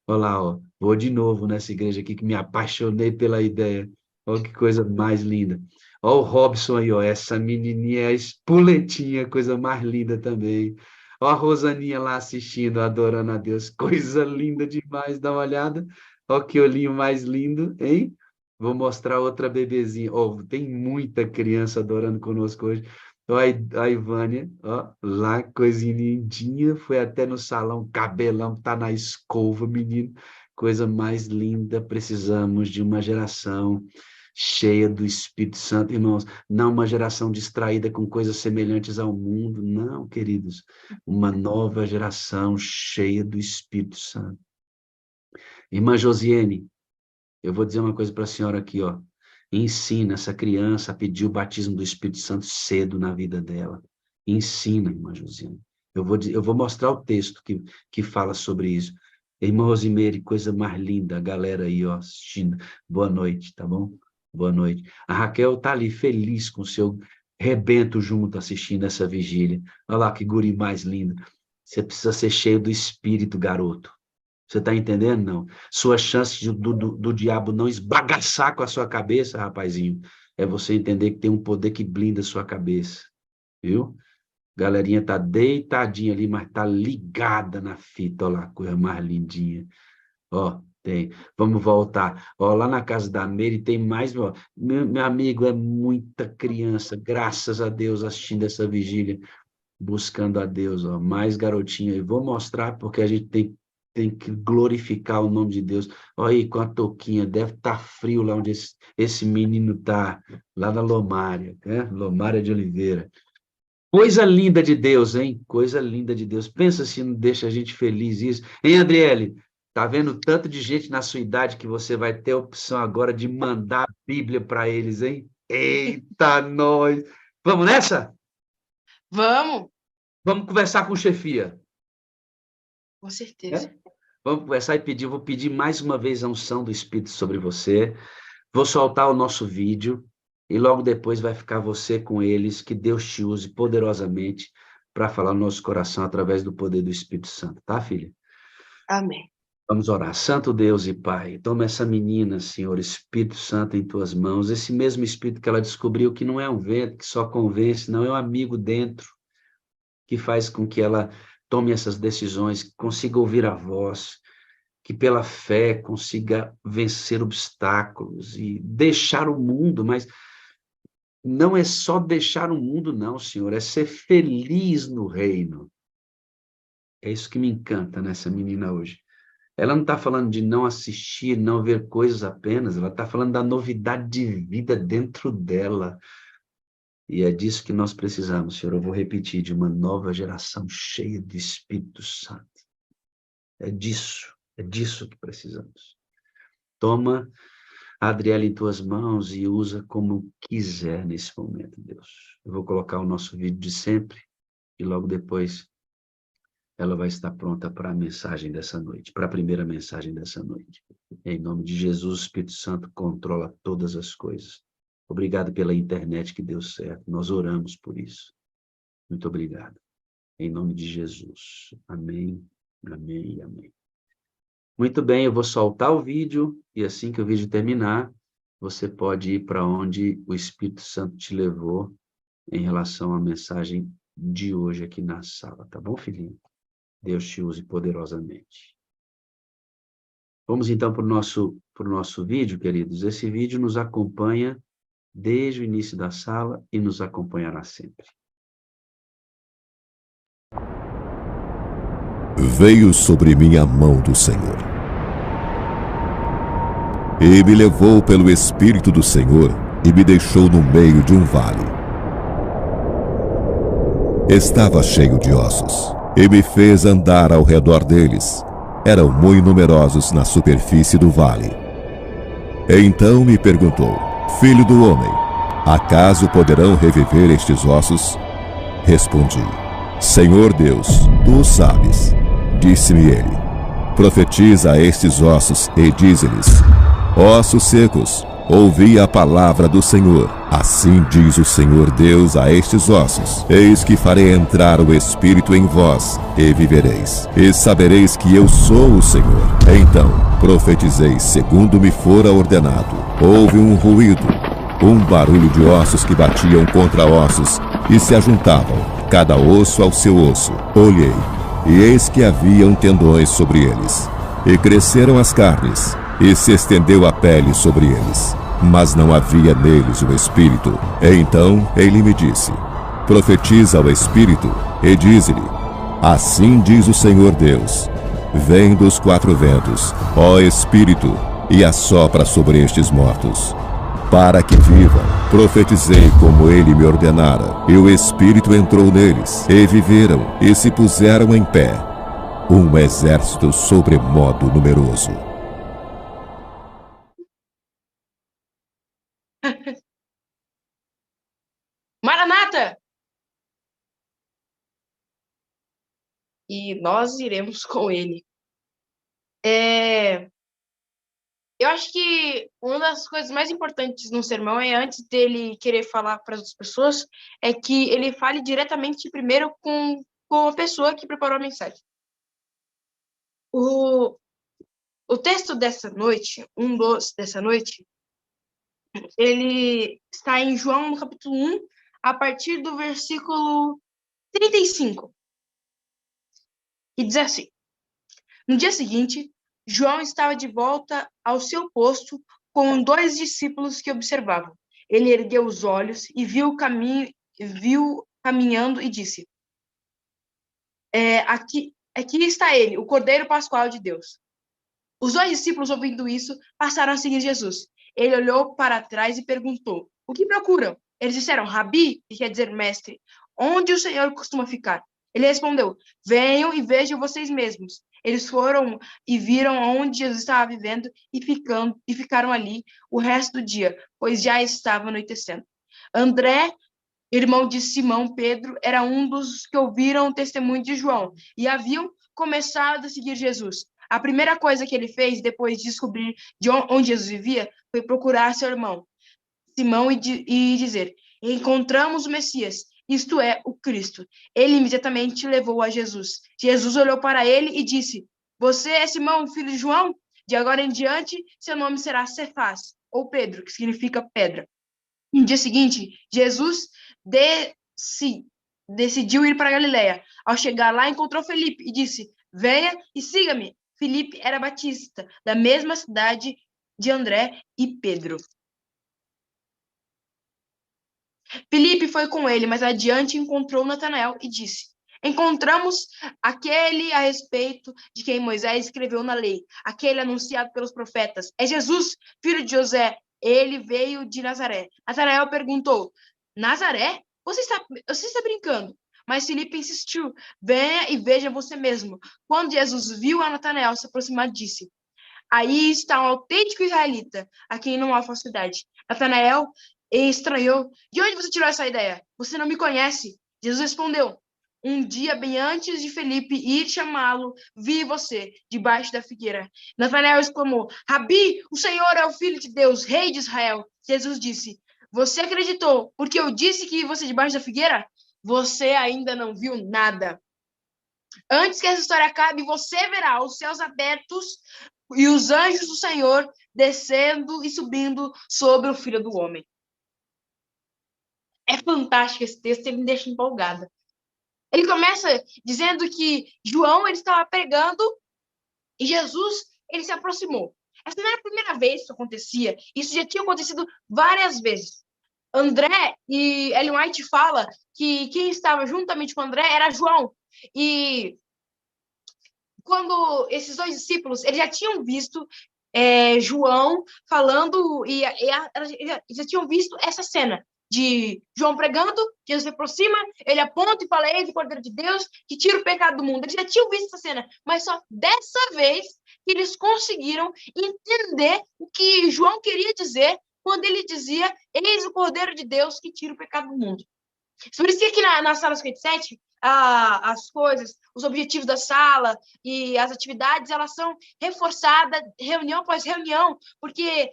Olha lá, ó, vou de novo nessa igreja aqui que me apaixonei pela ideia. Olha que coisa mais linda. Olha o Robson aí, ó, essa menininha é a espoletinha, coisa mais linda também. Olha a Rosaninha lá assistindo, adorando a Deus, coisa linda demais, dá uma olhada. Olha que olhinho mais lindo, hein? Vou mostrar outra bebezinha. Oh, tem muita criança adorando conosco hoje. Olha a Ivânia, ó, lá, coisinha lindinha, foi até no salão, cabelão, tá na escova, menino. Coisa mais linda. Precisamos de uma geração cheia do Espírito Santo, irmãos. Não uma geração distraída com coisas semelhantes ao mundo, não, queridos. Uma nova geração cheia do Espírito Santo. Irmã Josiane, eu vou dizer uma coisa para a senhora aqui, ó. Ensina essa criança a pedir o batismo do Espírito Santo cedo na vida dela. Ensina, irmã Josiane. Eu vou mostrar o texto que fala sobre isso. Irmã Rosimeire, coisa mais linda, a galera aí, ó, assistindo. Boa noite, tá bom? Boa noite. A Raquel tá ali feliz com o seu rebento junto assistindo essa vigília. Olha lá que guri mais lindo. Você precisa ser cheio do Espírito, garoto. Você está entendendo? Não. Sua chance do diabo não esbagaçar com a sua cabeça, rapazinho, é você entender que tem um poder que blinda a sua cabeça. Viu? Galerinha tá deitadinha ali, mas tá ligada na fita. Olha lá, coisa mais lindinha. Ó, tem. Vamos voltar. Ó, lá na casa da Meire tem mais. Ó, meu amigo, é muita criança, graças a Deus, assistindo essa vigília, buscando a Deus. Ó, mais garotinho aí. Vou mostrar porque a gente tem que glorificar o nome de Deus. Olha aí, com a touquinha, deve estar frio lá onde esse menino está, lá na Lomária, né? Lomária de Oliveira. Coisa linda de Deus, hein? Coisa linda de Deus. Pensa se não deixa a gente feliz isso. Hein, Adriele? Tá vendo tanto de gente na sua idade que você vai ter a opção agora de mandar a Bíblia para eles, hein? Eita, nós! Vamos nessa? Vamos, Vamos conversar com chefia. com certeza. Vamos conversar e pedir. Vou pedir mais uma vez a unção do Espírito sobre você. Vou soltar o nosso vídeo e logo depois vai ficar você com eles. Que Deus te use poderosamente para falar no nosso coração através do poder do Espírito Santo, tá, filha? Amém. Vamos orar. Santo Deus e Pai, toma essa menina, Senhor, Espírito Santo, em tuas mãos. Esse mesmo Espírito que ela descobriu que não é um vento que só convence, não é um amigo dentro que faz com que ela tome essas decisões, que consiga ouvir a voz, que pela fé consiga vencer obstáculos e deixar o mundo, mas não é só deixar o mundo, não, Senhor, é ser feliz no reino. É isso que me encanta nessa menina hoje. Ela não está falando de não assistir, não ver coisas apenas, ela está falando da novidade de vida dentro dela. E é disso que nós precisamos, Senhor. Eu vou repetir, de uma nova geração cheia de Espírito Santo. É disso que precisamos. Toma Adriele em tuas mãos e usa como quiser nesse momento, Deus. Eu vou colocar o nosso vídeo de sempre e logo depois ela vai estar pronta para a mensagem dessa noite, para a primeira mensagem dessa noite. Em nome de Jesus, o Espírito Santo controla todas as coisas. Obrigado pela internet que deu certo. Nós oramos por isso. Muito obrigado. Em nome de Jesus. Amém, amém e amém. Muito bem, eu vou soltar o vídeo e assim que o vídeo terminar, você pode ir para onde o Espírito Santo te levou em relação à mensagem de hoje aqui na sala, tá bom, filhinho? Deus te use poderosamente. Vamos então para o nosso vídeo, queridos. Esse vídeo nos acompanha desde o início da sala e nos acompanhará sempre. Veio sobre mim a mão do Senhor, e me levou pelo Espírito do Senhor e me deixou no meio de um vale. Estava cheio de ossos, e me fez andar ao redor deles. Eram muito numerosos na superfície do vale. Então me perguntou: Filho do homem, acaso poderão reviver estes ossos? Respondi: Senhor Deus, tu o sabes. Disse-me ele: Profetiza a estes ossos e dize-lhes: Ossos secos, ouvi a palavra do Senhor. Assim diz o Senhor Deus a estes ossos: Eis que farei entrar o Espírito em vós, e vivereis, e sabereis que eu sou o Senhor. Então profetizei segundo me fora ordenado. Houve um ruído, um barulho de ossos que batiam contra ossos e se ajuntavam, cada osso ao seu osso. Olhei, e eis que haviam tendões sobre eles, e cresceram as carnes, e se estendeu a pele sobre eles, mas não havia neles o Espírito. Então ele me disse: Profetiza ao Espírito, e dize-lhe: Assim diz o Senhor Deus: Vem dos quatro ventos, ó Espírito, e assopra sobre estes mortos, para que vivam. Profetizei como ele me ordenara, e o Espírito entrou neles, e viveram, e se puseram em pé, um exército sobremodo numeroso. Maranata! E nós iremos com ele. Eu acho que uma das coisas mais importantes no sermão é, antes dele querer falar para as outras pessoas, é que ele fale diretamente primeiro com a pessoa que preparou a mensagem. O texto dessa noite, dessa noite, ele está em João, no capítulo 1, a partir do versículo 35. E diz assim: No dia seguinte, João estava de volta ao seu posto com 2 discípulos que observavam. Ele ergueu os olhos e viu caminhando e disse: aqui está ele, o Cordeiro Pascual de Deus. Os 2 discípulos, ouvindo isso, passaram a seguir Jesus. Ele olhou para trás e perguntou: O que procuram? Eles disseram: Rabi, que quer dizer mestre, onde o Senhor costuma ficar? Ele respondeu: Venham e vejam vocês mesmos. Eles foram e viram onde Jesus estava vivendo e ficaram ali o resto do dia, pois já estava anoitecendo. André, irmão de Simão Pedro, era um dos que ouviram o testemunho de João e haviam começado a seguir Jesus. A primeira coisa que ele fez, depois de descobrir de onde Jesus vivia, foi procurar seu irmão Simão e dizer: Encontramos o Messias, isto é, o Cristo. Ele imediatamente levou a Jesus. Jesus olhou para ele e disse: Você é Simão, filho de João? De agora em diante, seu nome será Cefás, ou Pedro, que significa pedra. No dia seguinte, Jesus decidiu ir para Galiléia. Ao chegar lá, encontrou Felipe e disse: Venha e siga-me. Felipe era batista, da mesma cidade de André e Pedro. Felipe foi com ele, mas adiante encontrou Natanael e disse: Encontramos aquele a respeito de quem Moisés escreveu na lei, aquele anunciado pelos profetas. É Jesus, filho de José. Ele veio de Nazaré. Natanael perguntou: Nazaré? Você está brincando? Mas Felipe insistiu: Venha e veja você mesmo. Quando Jesus viu a Natanael se aproximar, disse: Aí está um autêntico israelita, a quem não há falsidade. Natanael estranhou. De onde você tirou essa ideia? Você não me conhece. Jesus respondeu. Um dia, bem antes de Felipe ir chamá-lo, vi você debaixo da figueira. Natanael exclamou, Rabi, o Senhor é o Filho de Deus, Rei de Israel. Jesus disse, você acreditou porque eu disse que você debaixo da figueira? Você ainda não viu nada. Antes que essa história acabe, você verá os céus abertos e os anjos do Senhor descendo e subindo sobre o Filho do Homem. É fantástico esse texto, ele me deixa empolgada. Ele começa dizendo que João ele estava pregando e Jesus ele se aproximou. Essa não era a primeira vez que isso acontecia, isso já tinha acontecido várias vezes. André e Ellen White fala que quem estava juntamente com André era João. E quando esses dois discípulos eles já tinham visto João falando e já tinham visto essa cena de João pregando, Jesus se aproxima, ele aponta e fala, eis o Cordeiro de Deus que tira o pecado do mundo. Eles já tinham visto essa cena, mas só dessa vez que eles conseguiram entender o que João queria dizer quando ele dizia, eis o Cordeiro de Deus que tira o pecado do mundo. Por isso que aqui na sala 57, as coisas, os objetivos da sala e as atividades, elas são reforçadas reunião após reunião, porque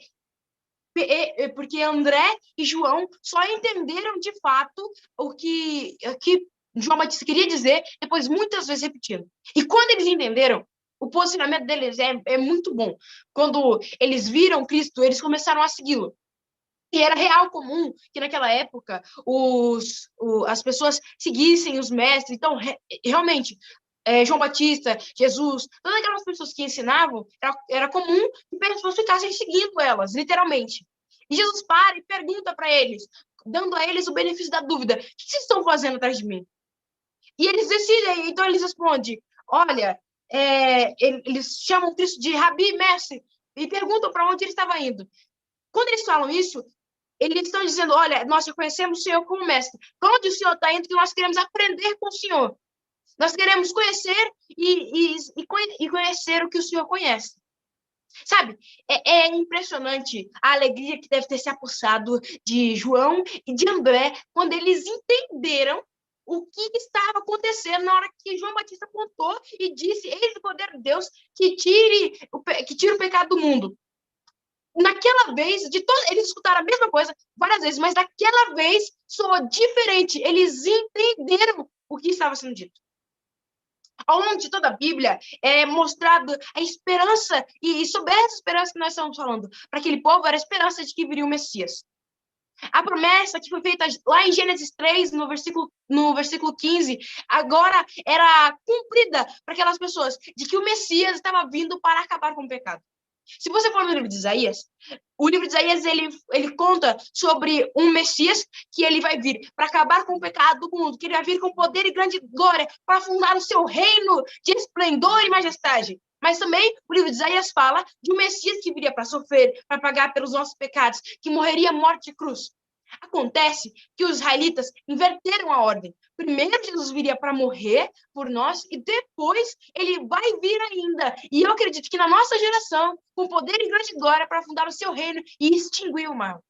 André e João só entenderam de fato o que João Batista queria dizer, depois muitas vezes repetindo. E quando eles entenderam, o posicionamento deles é muito bom. Quando eles viram Cristo, eles começaram a segui-lo. E era real comum que naquela época as pessoas seguissem os mestres. Então, realmente, João Batista, Jesus, todas aquelas pessoas que ensinavam, era comum que pessoas ficassem seguindo elas, literalmente. E Jesus para e pergunta para eles, dando a eles o benefício da dúvida, o que vocês estão fazendo atrás de mim? E eles decidem, então eles respondem, olha, eles chamam Cristo de Rabi, mestre, e perguntam para onde ele estava indo. Quando eles falam isso, eles estão dizendo, olha, nós reconhecemos o Senhor como mestre. Para onde o Senhor está indo, que nós queremos aprender com o Senhor. Nós queremos conhecer e conhecer o que o Senhor conhece. Sabe, é impressionante a alegria que deve ter se apossado de João e de André quando eles entenderam o que estava acontecendo na hora que João Batista apontou e disse, eis o poder de Deus que tira o pecado do mundo. Naquela vez, eles escutaram a mesma coisa várias vezes, mas daquela vez soou diferente. Eles entenderam o que estava sendo dito. Ao longo de toda a Bíblia é mostrado a esperança, e sobre essa esperança que nós estamos falando, para aquele povo era a esperança de que viria o Messias. A promessa que foi feita lá em Gênesis 3, no versículo 15, agora era cumprida para aquelas pessoas, de que o Messias estava vindo para acabar com o pecado. Se você for no livro de Isaías, o livro de Isaías ele conta sobre um Messias que ele vai vir para acabar com o pecado do mundo, que ele vai vir com poder e grande glória para fundar o seu reino de esplendor e majestade. Mas também o livro de Isaías fala de um Messias que viria para sofrer, para pagar pelos nossos pecados, que morreria morte de cruz. Acontece que os israelitas inverteram a ordem. Primeiro Jesus viria para morrer por nós e depois ele vai vir ainda. E eu acredito que na nossa geração, com poder e grande glória para fundar o seu reino e extinguir o mal.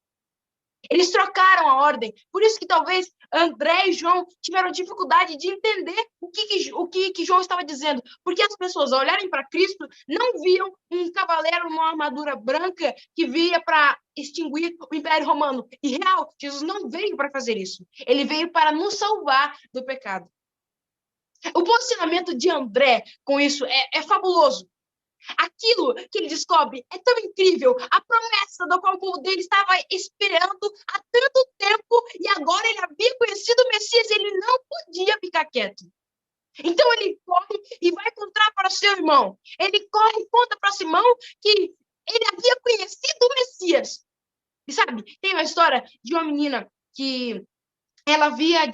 Eles trocaram a ordem. Por isso que talvez André e João tiveram dificuldade de entender o que João estava dizendo. Porque as pessoas, ao olharem para Cristo, não viam um cavaleiro numa armadura branca que via para extinguir o Império Romano. E real, Jesus não veio para fazer isso. Ele veio para nos salvar do pecado. O posicionamento de André com isso é fabuloso. Aquilo que ele descobre é tão incrível, a promessa do qual o povo dele estava esperando há tanto tempo, e agora ele havia conhecido o Messias, ele não podia ficar quieto. Então ele corre e vai contar para o seu irmão. Ele corre e conta para Simão que ele havia conhecido o Messias. E sabe, tem uma história de uma menina que ela havia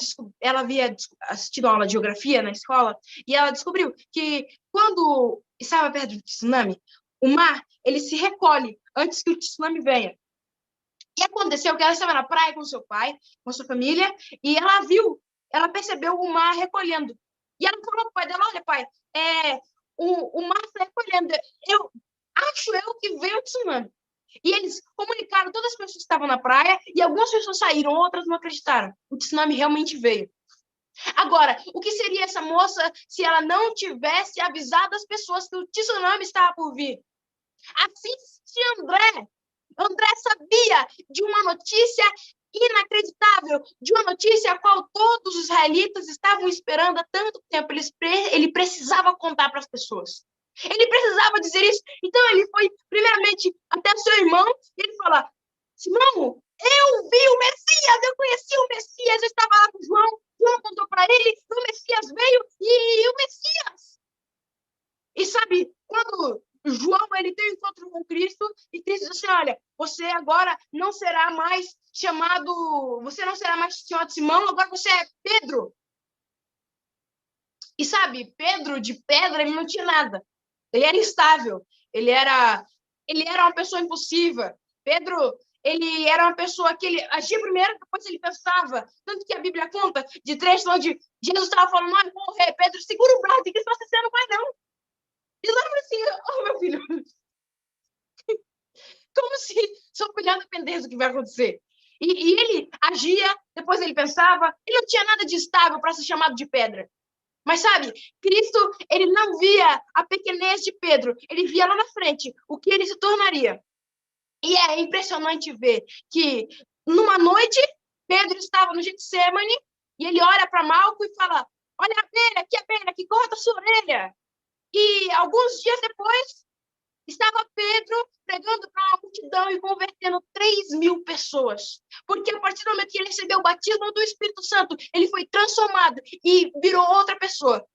assistido a aula de geografia na escola, e ela descobriu que quando estava perto do tsunami, o mar ele se recolhe antes que o tsunami venha. E aconteceu que ela estava na praia com seu pai, com sua família, e ela percebeu o mar recolhendo. E ela falou para o pai dela, olha pai, o mar está recolhendo. acho eu que veio o tsunami. E eles comunicaram todas as pessoas que estavam na praia, e algumas pessoas saíram, outras não acreditaram. O tsunami realmente veio. Agora, o que seria essa moça se ela não tivesse avisado as pessoas que o tsunami estava por vir? Assim se André sabia de uma notícia inacreditável, de uma notícia a qual todos os israelitas estavam esperando há tanto tempo. Ele precisava contar para as pessoas. Ele precisava dizer isso. Então ele foi, primeiramente, até o seu irmão, e ele fala: Simão, eu vi o Messias, eu conheci o Messias, eu estava lá com João, João contou para ele, o Messias veio, e o Messias. E sabe, quando João ele tem um encontro com Cristo, e Cristo diz assim: olha, você agora não será mais chamado Simão, agora você é Pedro. E sabe, Pedro de pedra, ele não tinha nada. Ele era instável, ele era uma pessoa impulsiva. Pedro, ele era uma pessoa que ele agia primeiro, depois ele pensava. Tanto que a Bíblia conta de trechos onde Jesus estava falando: não, eu vou morrer. Pedro, segura o braço, que se você não vai não. E lá assim: oh, meu filho, como se seu filho dependesse do que vai acontecer. E ele agia, depois ele pensava, ele não tinha nada de estável para ser chamado de pedra. Mas sabe, Cristo, ele não via a pequenez de Pedro, ele via lá na frente o que ele se tornaria. E é impressionante ver que, numa noite, Pedro estava no Getsemane, e ele olha para Malco e fala: olha a abelha que corta a sua orelha. E alguns dias depois, estava Pedro pregando para uma multidão e convertendo 3.000 pessoas. Porque a partir do momento que ele recebeu o batismo do Espírito Santo, ele foi transformado e virou outra pessoa.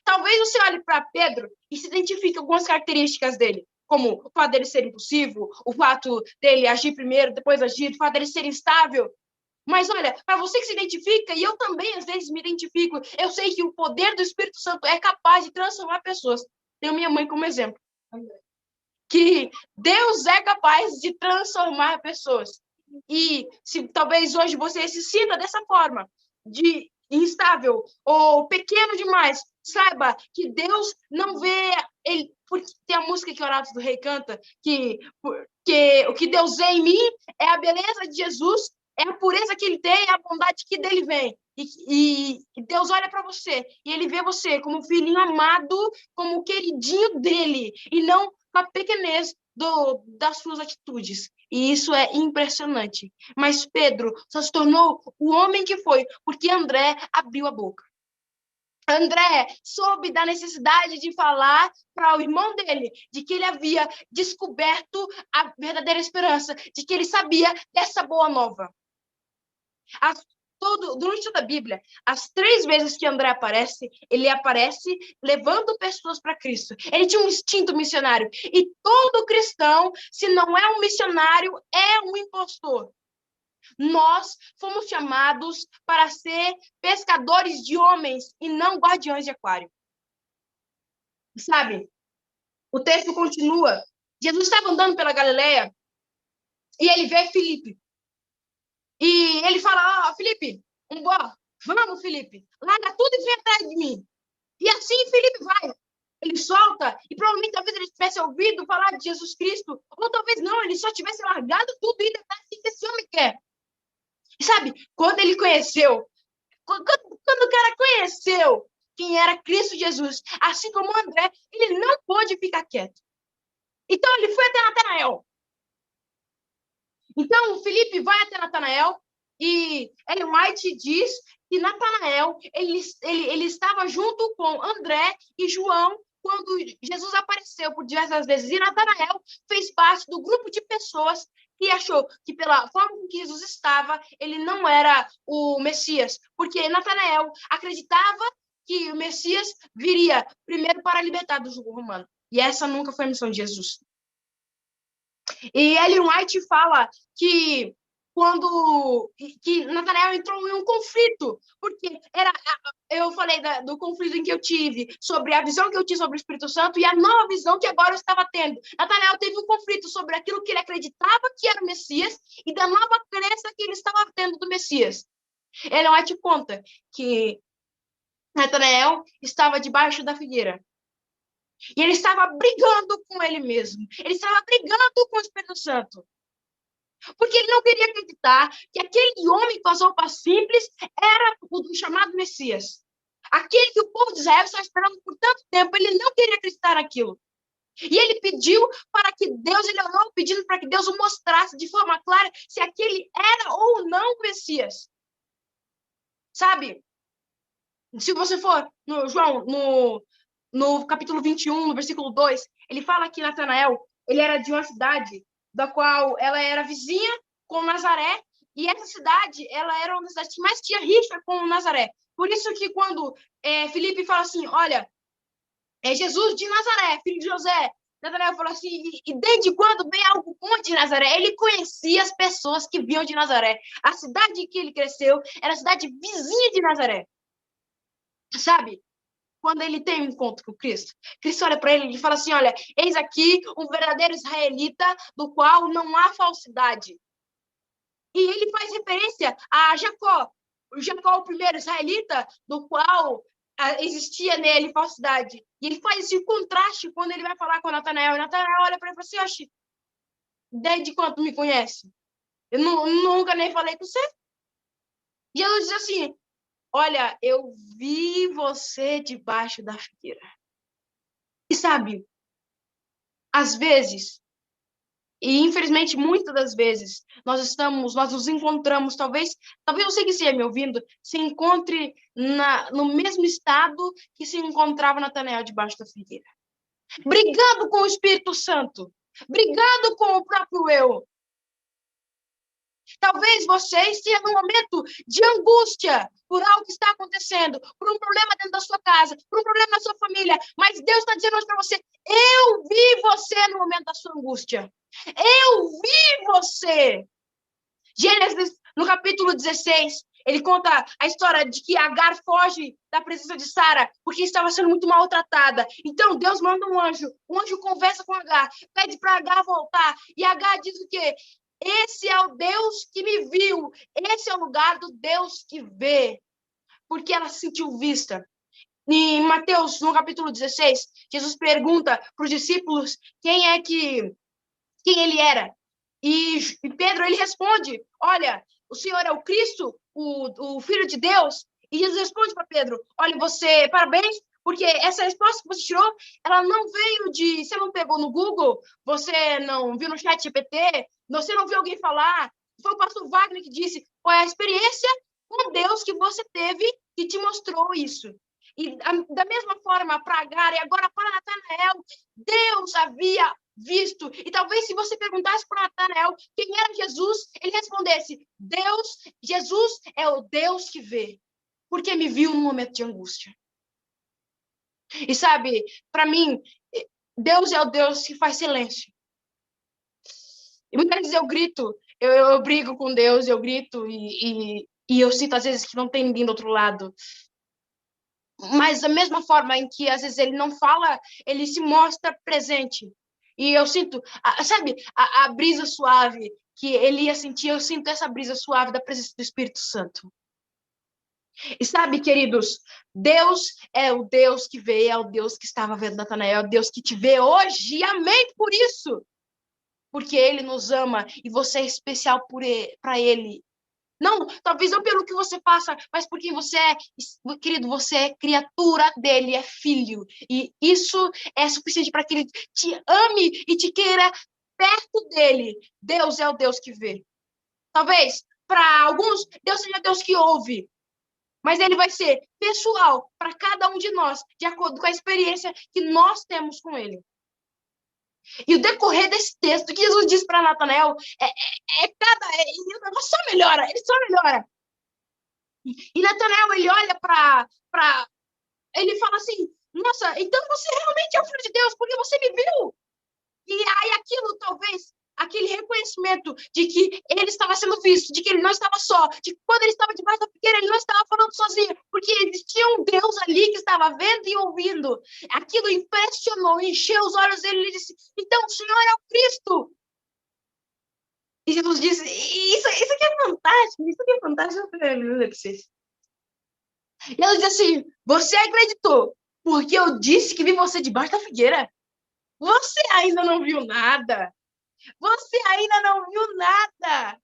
Talvez você olhe para Pedro e se identifique com algumas características dele, como o fato dele ser impulsivo, o fato dele agir primeiro, depois agir, o fato dele ser instável. Mas olha, para você que se identifica, e eu também às vezes me identifico, eu sei que o poder do Espírito Santo é capaz de transformar pessoas. Tenho minha mãe como exemplo. Que Deus é capaz de transformar pessoas. E se talvez hoje você se sinta dessa forma, de instável ou pequeno demais, saiba que Deus não vê ele, porque tem a música que Oratos do Rei canta, que o que Deus vê em mim é a beleza de Jesus, é a pureza que ele tem, é a bondade que dele vem. E Deus olha para você e ele vê você como filhinho amado, como o queridinho dele, e não com a pequenez das suas atitudes. E isso é impressionante. Mas Pedro só se tornou o homem que foi porque André abriu a boca. André soube da necessidade de falar para o irmão dele de que ele havia descoberto a verdadeira esperança, de que ele sabia dessa boa nova. Durante toda a Bíblia, as 3 vezes que André aparece, ele aparece levando pessoas para Cristo. Ele tinha um instinto missionário. E todo cristão, se não é um missionário, é um impostor. Nós fomos chamados para ser pescadores de homens e não guardiões de aquário. Sabe? O texto continua. Jesus estava andando pela Galileia e ele vê Filipe. E ele fala: Filipe, vamos, Filipe, larga tudo e vem atrás de mim. E assim Filipe vai. Ele solta, e provavelmente talvez ele tivesse ouvido falar de Jesus Cristo, ou talvez não, ele só tivesse largado tudo e ido atrás do que esse homem quer. E sabe, quando ele conheceu, quando o cara conheceu quem era Cristo Jesus, assim como André, ele não pôde ficar quieto. Então ele foi até Natanael. Então, Filipe vai até Natanael e Ellen White diz que Natanael ele estava junto com André e João quando Jesus apareceu por diversas vezes. E Natanael fez parte do grupo de pessoas que achou que, pela forma com que Jesus estava, ele não era o Messias. Porque Natanael acreditava que o Messias viria primeiro para libertar do jugo romano. E essa nunca foi a missão de Jesus. E Ellen White fala que Natanael entrou em um conflito, porque eu falei do conflito em que eu tive, sobre a visão que eu tinha sobre o Espírito Santo e a nova visão que agora eu estava tendo. Natanael teve um conflito sobre aquilo que ele acreditava que era o Messias e da nova crença que ele estava tendo do Messias. Ellen White conta que Natanael estava debaixo da figueira E ele estava brigando com ele mesmo. Ele estava brigando com o Espírito Santo. Porque ele não queria acreditar que aquele homem com as roupas simples era o chamado Messias. Aquele que o povo de Israel estava esperando por tanto tempo, ele não queria acreditar naquilo. E ele pediu para que Deus, ele orou pedindo para que Deus o mostrasse de forma clara se aquele era ou não o Messias. Sabe? Se você for, João, no capítulo 21, no versículo 2, ele fala que Natanael, ele era de uma cidade da qual ela era vizinha com Nazaré, e essa cidade, ela era uma das cidades que mais tinha rixa com Nazaré. Por isso que quando Filipe fala assim, olha, é Jesus de Nazaré, filho de José, Natanael falou assim, e desde quando vem algo bom de Nazaré? Ele conhecia as pessoas que vinham de Nazaré. A cidade em que ele cresceu era a cidade vizinha de Nazaré. Sabe? Quando ele tem um encontro com Cristo, Cristo olha para ele e fala assim, olha, eis aqui um verdadeiro israelita do qual não há falsidade. E ele faz referência a Jacó. Jacó, o primeiro israelita, do qual existia nele falsidade. E ele faz esse contraste quando ele vai falar com Natanael. Natanael olha para ele e fala assim, oxe, desde quando me conhece? Eu nunca nem falei com você. E ela diz assim, olha, eu vi você debaixo da figueira. E sabe, às vezes, e infelizmente muitas das vezes, nós nos encontramos, talvez você que esteja me ouvindo, se encontre no mesmo estado que se encontrava Natanael debaixo da figueira. Brigando com o Espírito Santo, brigando com o próprio eu. Talvez você esteja num momento de angústia por algo que está acontecendo, por um problema dentro da sua casa, por um problema na sua família, mas Deus está dizendo hoje para você, eu vi você no momento da sua angústia. Eu vi você. Gênesis, no capítulo 16, ele conta a história de que Agar foge da presença de Sara porque estava sendo muito maltratada. Então, Deus manda um anjo conversa com Agar, pede para Agar voltar, e Agar diz o quê? Esse é o Deus que me viu. Esse é o lugar do Deus que vê. Porque ela se sentiu vista. Em Mateus, no capítulo 16, Jesus pergunta para os discípulos quem ele era. E Pedro, ele responde, olha, o Senhor é o Cristo, o Filho de Deus. E Jesus responde para Pedro, olha, parabéns, porque essa resposta que você tirou, ela não veio você não pegou no Google, você não viu no chat GPT, você não viu alguém falar, foi o pastor Wagner que disse, foi a experiência com Deus que você teve que te mostrou isso. E da mesma forma para Agar e agora para Natanael, Deus havia visto. E talvez se você perguntasse para Natanael quem era Jesus, ele respondesse, Jesus é o Deus que vê, porque me viu no momento de angústia. E sabe, para mim, Deus é o Deus que faz silêncio. E muitas vezes eu grito, eu brigo com Deus, eu grito e eu sinto às vezes que não tem ninguém do outro lado. Mas da mesma forma em que às vezes ele não fala, ele se mostra presente. E eu sinto, sabe, a brisa suave que ele ia sentir, eu sinto essa brisa suave da presença do Espírito Santo. E sabe, queridos, Deus é o Deus que vê, é o Deus que estava vendo Natanael, é o Deus que te vê hoje, e amém por isso. Porque Ele nos ama e você é especial para Ele. Não, talvez não pelo que você faça, mas porque você é, querido, você é criatura dele, é filho. E isso é suficiente para que Ele te ame e te queira perto dele. Deus é o Deus que vê. Talvez, para alguns, Deus seja Deus que ouve. Mas ele vai ser pessoal para cada um de nós, de acordo com a experiência que nós temos com ele. E o decorrer desse texto que Jesus diz para Natanael, o negócio só melhora, ele só melhora. E Natanael, ele olha ele fala assim, nossa, então você realmente é o Filho de Deus, porque você me viu. E aí aquilo, talvez, aquele reconhecimento de que ele estava sendo visto, de que ele não estava só, de que quando ele estava debaixo da figueira, ele não estava falando sozinho, porque existia um Deus ali que estava vendo e ouvindo. Aquilo impressionou, encheu os olhos dele e ele disse, então o Senhor é o Cristo. E Jesus disse, isso aqui é fantástico, isso aqui é fantástico. E ela diz assim, você acreditou, porque eu disse que vi você debaixo da figueira. Você ainda não viu nada. Você ainda não viu nada.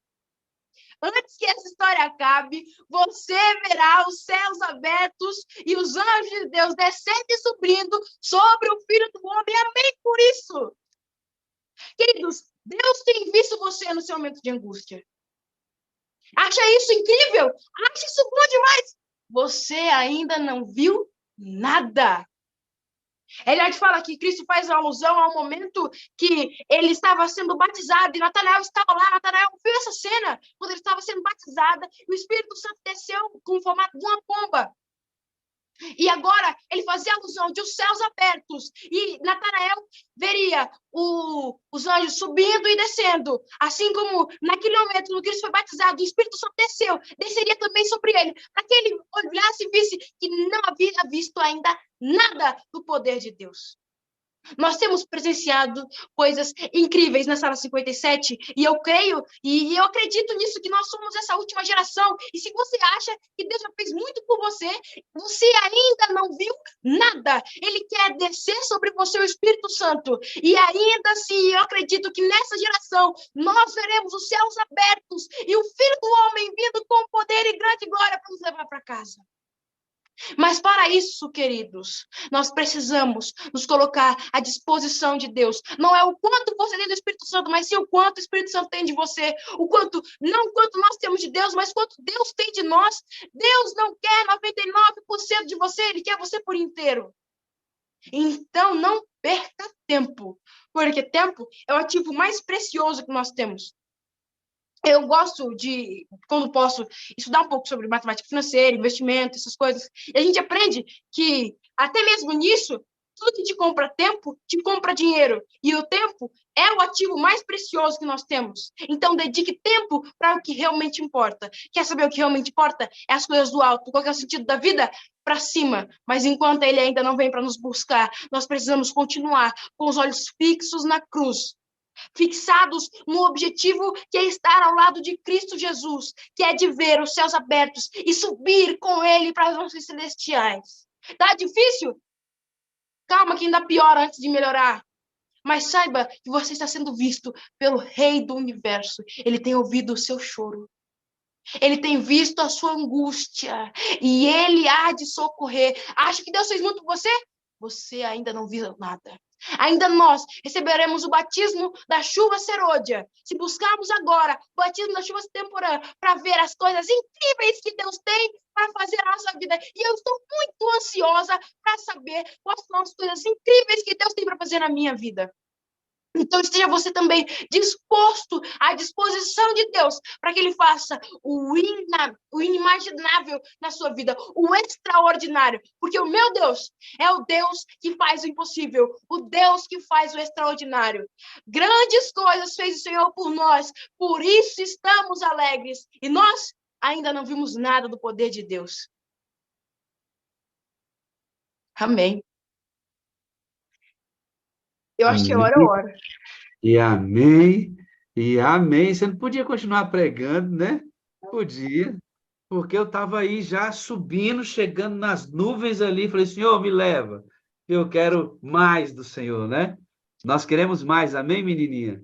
Antes que essa história acabe, você verá os céus abertos e os anjos de Deus descendo e subindo sobre o Filho do Homem. Amém por isso. Queridos, Deus tem visto você no seu momento de angústia. Acha isso incrível? Acha isso bom demais? Você ainda não viu nada. Ele fala que Cristo faz uma alusão ao momento que ele estava sendo batizado e Natanael estava lá. Natanael viu essa cena quando ele estava sendo batizado e o Espírito Santo desceu com o formato de uma pomba. E agora ele fazia alusão de os céus abertos e Natanael veria os anjos subindo e descendo. Assim como naquele momento, no Cristo foi batizado, o Espírito Santo desceria também sobre ele, para que ele olhasse e visse que não havia visto ainda nada do poder de Deus. Nós temos presenciado coisas incríveis na Sala 57 e eu creio e eu acredito nisso, que nós somos essa última geração. E se você acha que Deus já fez muito por você, você ainda não viu nada. Ele quer descer sobre você o Espírito Santo. E ainda assim, eu acredito que nessa geração nós veremos os céus abertos e o Filho do Homem vindo com poder e grande glória para nos levar para casa. Mas para isso, queridos, nós precisamos nos colocar à disposição de Deus. Não é o quanto você tem do Espírito Santo, mas sim o quanto o Espírito Santo tem de você. Não o quanto nós temos de Deus, mas quanto Deus tem de nós. Deus não quer 99% de você, Ele quer você por inteiro. Então, não perca tempo, porque tempo é o ativo mais precioso que nós temos. Eu gosto de, quando posso, estudar um pouco sobre matemática financeira, investimento, essas coisas. E a gente aprende que, até mesmo nisso, tudo que te compra tempo, te compra dinheiro. E o tempo é o ativo mais precioso que nós temos. Então, dedique tempo para o que realmente importa. Quer saber o que realmente importa? É as coisas do alto. Qual é o sentido da vida? Para cima. Mas enquanto ele ainda não vem para nos buscar, nós precisamos continuar com os olhos fixos na cruz. Fixados no objetivo que é estar ao lado de Cristo Jesus, que é de ver os céus abertos e subir com Ele para as nossas celestiais. Tá difícil? Calma que ainda piora antes de melhorar. Mas saiba que você está sendo visto pelo Rei do Universo. Ele tem ouvido o seu choro. Ele tem visto a sua angústia. E Ele há de socorrer. Acha que Deus fez muito por você? Você ainda não viu nada. Ainda nós receberemos o batismo da chuva serôdia. Se buscarmos agora o batismo da chuva temporã para ver as coisas incríveis que Deus tem para fazer a nossa vida. E eu estou muito ansiosa para saber quais são as coisas incríveis que Deus tem para fazer na minha vida. Então esteja você também disposto à disposição de Deus para que Ele faça o inimaginável na sua vida, o extraordinário. Porque o meu Deus é o Deus que faz o impossível, o Deus que faz o extraordinário. Grandes coisas fez o Senhor por nós, por isso estamos alegres. E nós ainda não vimos nada do poder de Deus. Amém. Eu acho que agora é hora. E amém, e amém. Você não podia continuar pregando, né? Podia, porque eu estava aí já subindo, chegando nas nuvens ali. Falei, Senhor, me leva. Eu quero mais do Senhor, né? Nós queremos mais, amém, menininha?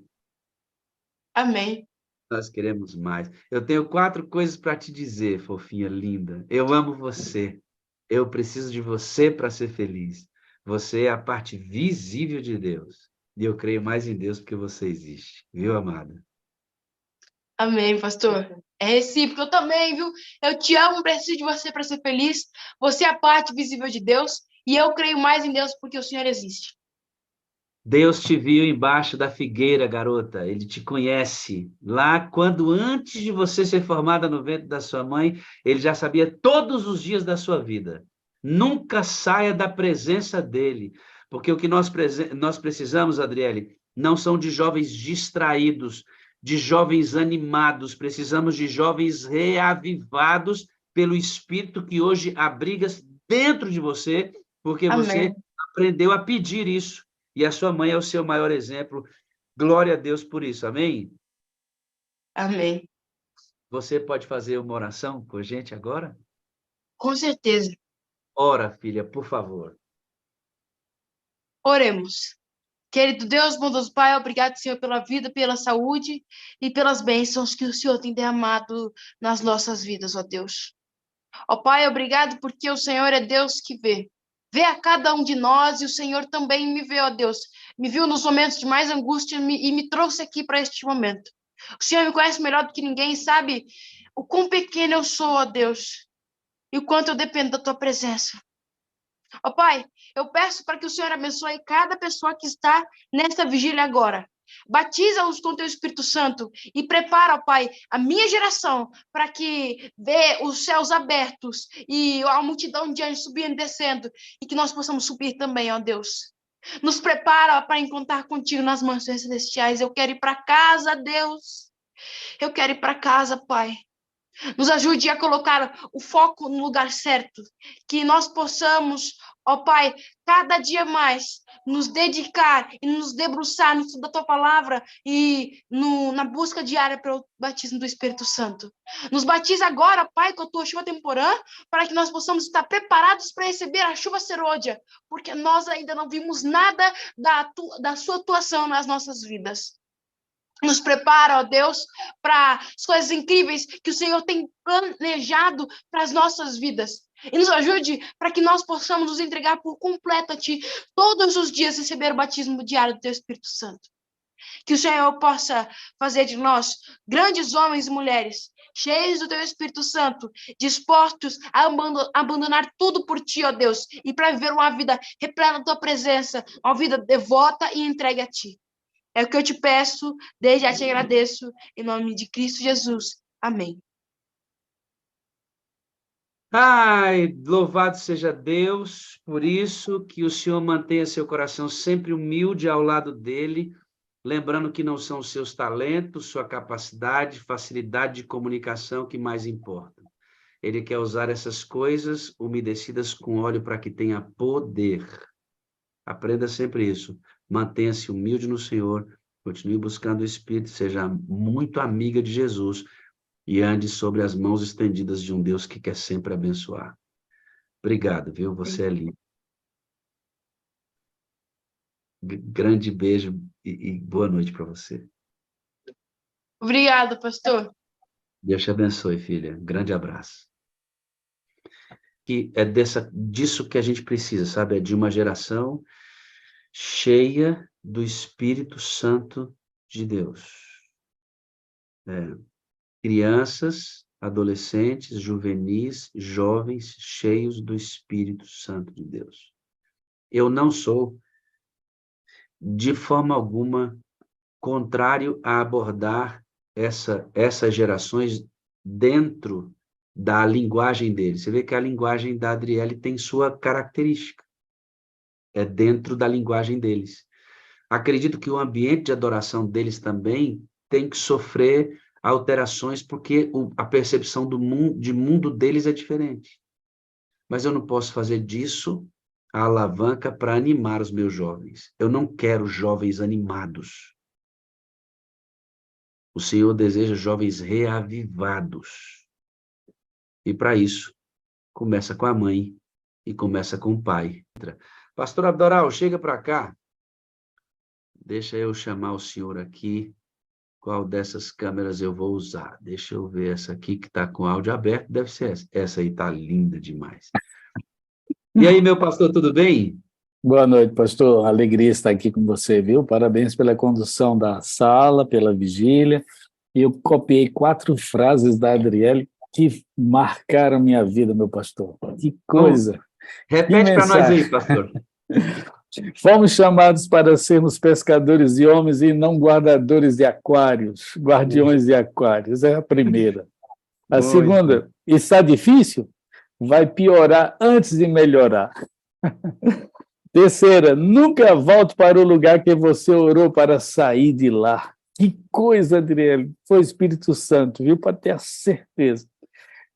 Amém. Nós queremos mais. Eu tenho 4 coisas para te dizer, fofinha, linda. Eu amo você. Eu preciso de você para ser feliz. Você é a parte visível de Deus. E eu creio mais em Deus porque você existe. Viu, amada? Amém, pastor. É recíproco, eu também, viu? Eu te amo, preciso de você para ser feliz. Você é a parte visível de Deus. E eu creio mais em Deus porque o Senhor existe. Deus te viu embaixo da figueira, garota. Ele te conhece. Lá, quando antes de você ser formada no ventre da sua mãe, ele já sabia todos os dias da sua vida. Nunca saia da presença dele. Porque o que nós precisamos, Adriele, não são de jovens distraídos, de jovens animados. Precisamos de jovens reavivados pelo Espírito que hoje abriga dentro de você, porque você aprendeu a pedir isso. E a sua mãe é o seu maior exemplo. Glória a Deus por isso. Amém? Amém. Você pode fazer uma oração com a gente agora? Com certeza. Ora, filha, por favor. Oremos. Querido Deus, bondoso Pai, obrigado, Senhor, pela vida, pela saúde e pelas bênçãos que o Senhor tem derramado nas nossas vidas, ó Deus. Ó Pai, obrigado porque o Senhor é Deus que vê. Vê a cada um de nós e o Senhor também me vê, ó Deus. Me viu nos momentos de mais angústia e me trouxe aqui para este momento. O Senhor me conhece melhor do que ninguém, sabe o quão pequeno eu sou, ó Deus, e o quanto eu dependo da Tua presença. Ó Pai, eu peço para que o Senhor abençoe cada pessoa que está nesta vigília agora. Batiza-os com Teu Espírito Santo e prepara, ó Pai, a minha geração para que vê os céus abertos e a multidão de anjos subindo e descendo e que nós possamos subir também, ó Deus. Nos prepara, ó, para encontrar contigo nas mansões celestiais. Eu quero ir para casa, Deus. Eu quero ir para casa, Pai. Nos ajude a colocar o foco no lugar certo, que nós possamos, ó Pai, cada dia mais nos dedicar e nos debruçar no estudo da Tua Palavra e na busca diária pelo batismo do Espírito Santo. Nos batiza agora, Pai, com a Tua chuva temporã, para que nós possamos estar preparados para receber a chuva serôdia, porque nós ainda não vimos nada da Sua atuação nas nossas vidas. Nos prepara, ó Deus, para as coisas incríveis que o Senhor tem planejado para as nossas vidas. E nos ajude para que nós possamos nos entregar por completo a Ti, todos os dias receber o batismo diário do Teu Espírito Santo. Que o Senhor possa fazer de nós grandes homens e mulheres, cheios do Teu Espírito Santo, dispostos a abandonar tudo por Ti, ó Deus, e para viver uma vida repleta da Tua presença, uma vida devota e entregue a Ti. É o que eu te peço, desde já te agradeço, em nome de Cristo Jesus. Amém. Ai, louvado seja Deus, por isso que o Senhor mantenha seu coração sempre humilde ao lado dele, lembrando que não são os seus talentos, sua capacidade, facilidade de comunicação que mais importam. Ele quer usar essas coisas umedecidas com óleo para que tenha poder. Aprenda sempre isso. Mantenha-se humilde no Senhor, continue buscando o Espírito, seja muito amiga de Jesus e ande sobre as mãos estendidas de um Deus que quer sempre abençoar. Obrigado, viu? Você é lindo. Grande beijo e boa noite para você. Obrigada, pastor. Deus te abençoe, filha. Grande abraço. Que é disso que a gente precisa, sabe? É de uma geração cheia do Espírito Santo de Deus. Crianças, adolescentes, juvenis, jovens, cheios do Espírito Santo de Deus. Eu não sou, de forma alguma, contrário a abordar essas gerações dentro da linguagem deles. Você vê que a linguagem da Adriele tem sua característica. É dentro da linguagem deles. Acredito que o ambiente de adoração deles também tem que sofrer alterações, porque a percepção de mundo deles é diferente. Mas eu não posso fazer disso a alavanca para animar os meus jovens. Eu não quero jovens animados. O Senhor deseja jovens reavivados. E para isso, começa com a mãe e começa com o pai. Pastor Abdoral, chega para cá. Deixa eu chamar o senhor aqui. Qual dessas câmeras eu vou usar? Deixa eu ver essa aqui que está com áudio aberto. Deve ser essa. Essa aí está linda demais. E aí, meu pastor, tudo bem? Boa noite, pastor. Alegria estar aqui com você, viu? Parabéns pela condução da sala, pela vigília. E eu copiei 4 frases da Adriele que marcaram minha vida, meu pastor. Que coisa! Repete para nós aí, pastor. Fomos chamados para sermos pescadores de homens e não guardadores de aquários, guardiões de aquários. É a primeira. A segunda, está difícil? Vai piorar antes de melhorar. Terceira, nunca volte para o lugar que você orou para sair de lá. Que coisa, Adriele. Foi o Espírito Santo, viu? Para ter a certeza.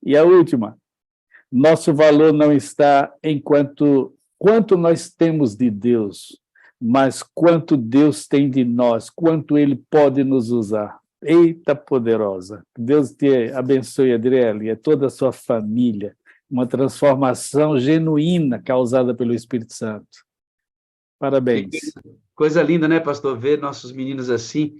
E a última, nosso valor não está em quanto nós temos de Deus, mas quanto Deus tem de nós, quanto Ele pode nos usar. Eita, poderosa! Deus te abençoe, Adriele, e a toda a sua família. Uma transformação genuína causada pelo Espírito Santo. Parabéns. Coisa linda, né, pastor? Ver nossos meninos assim.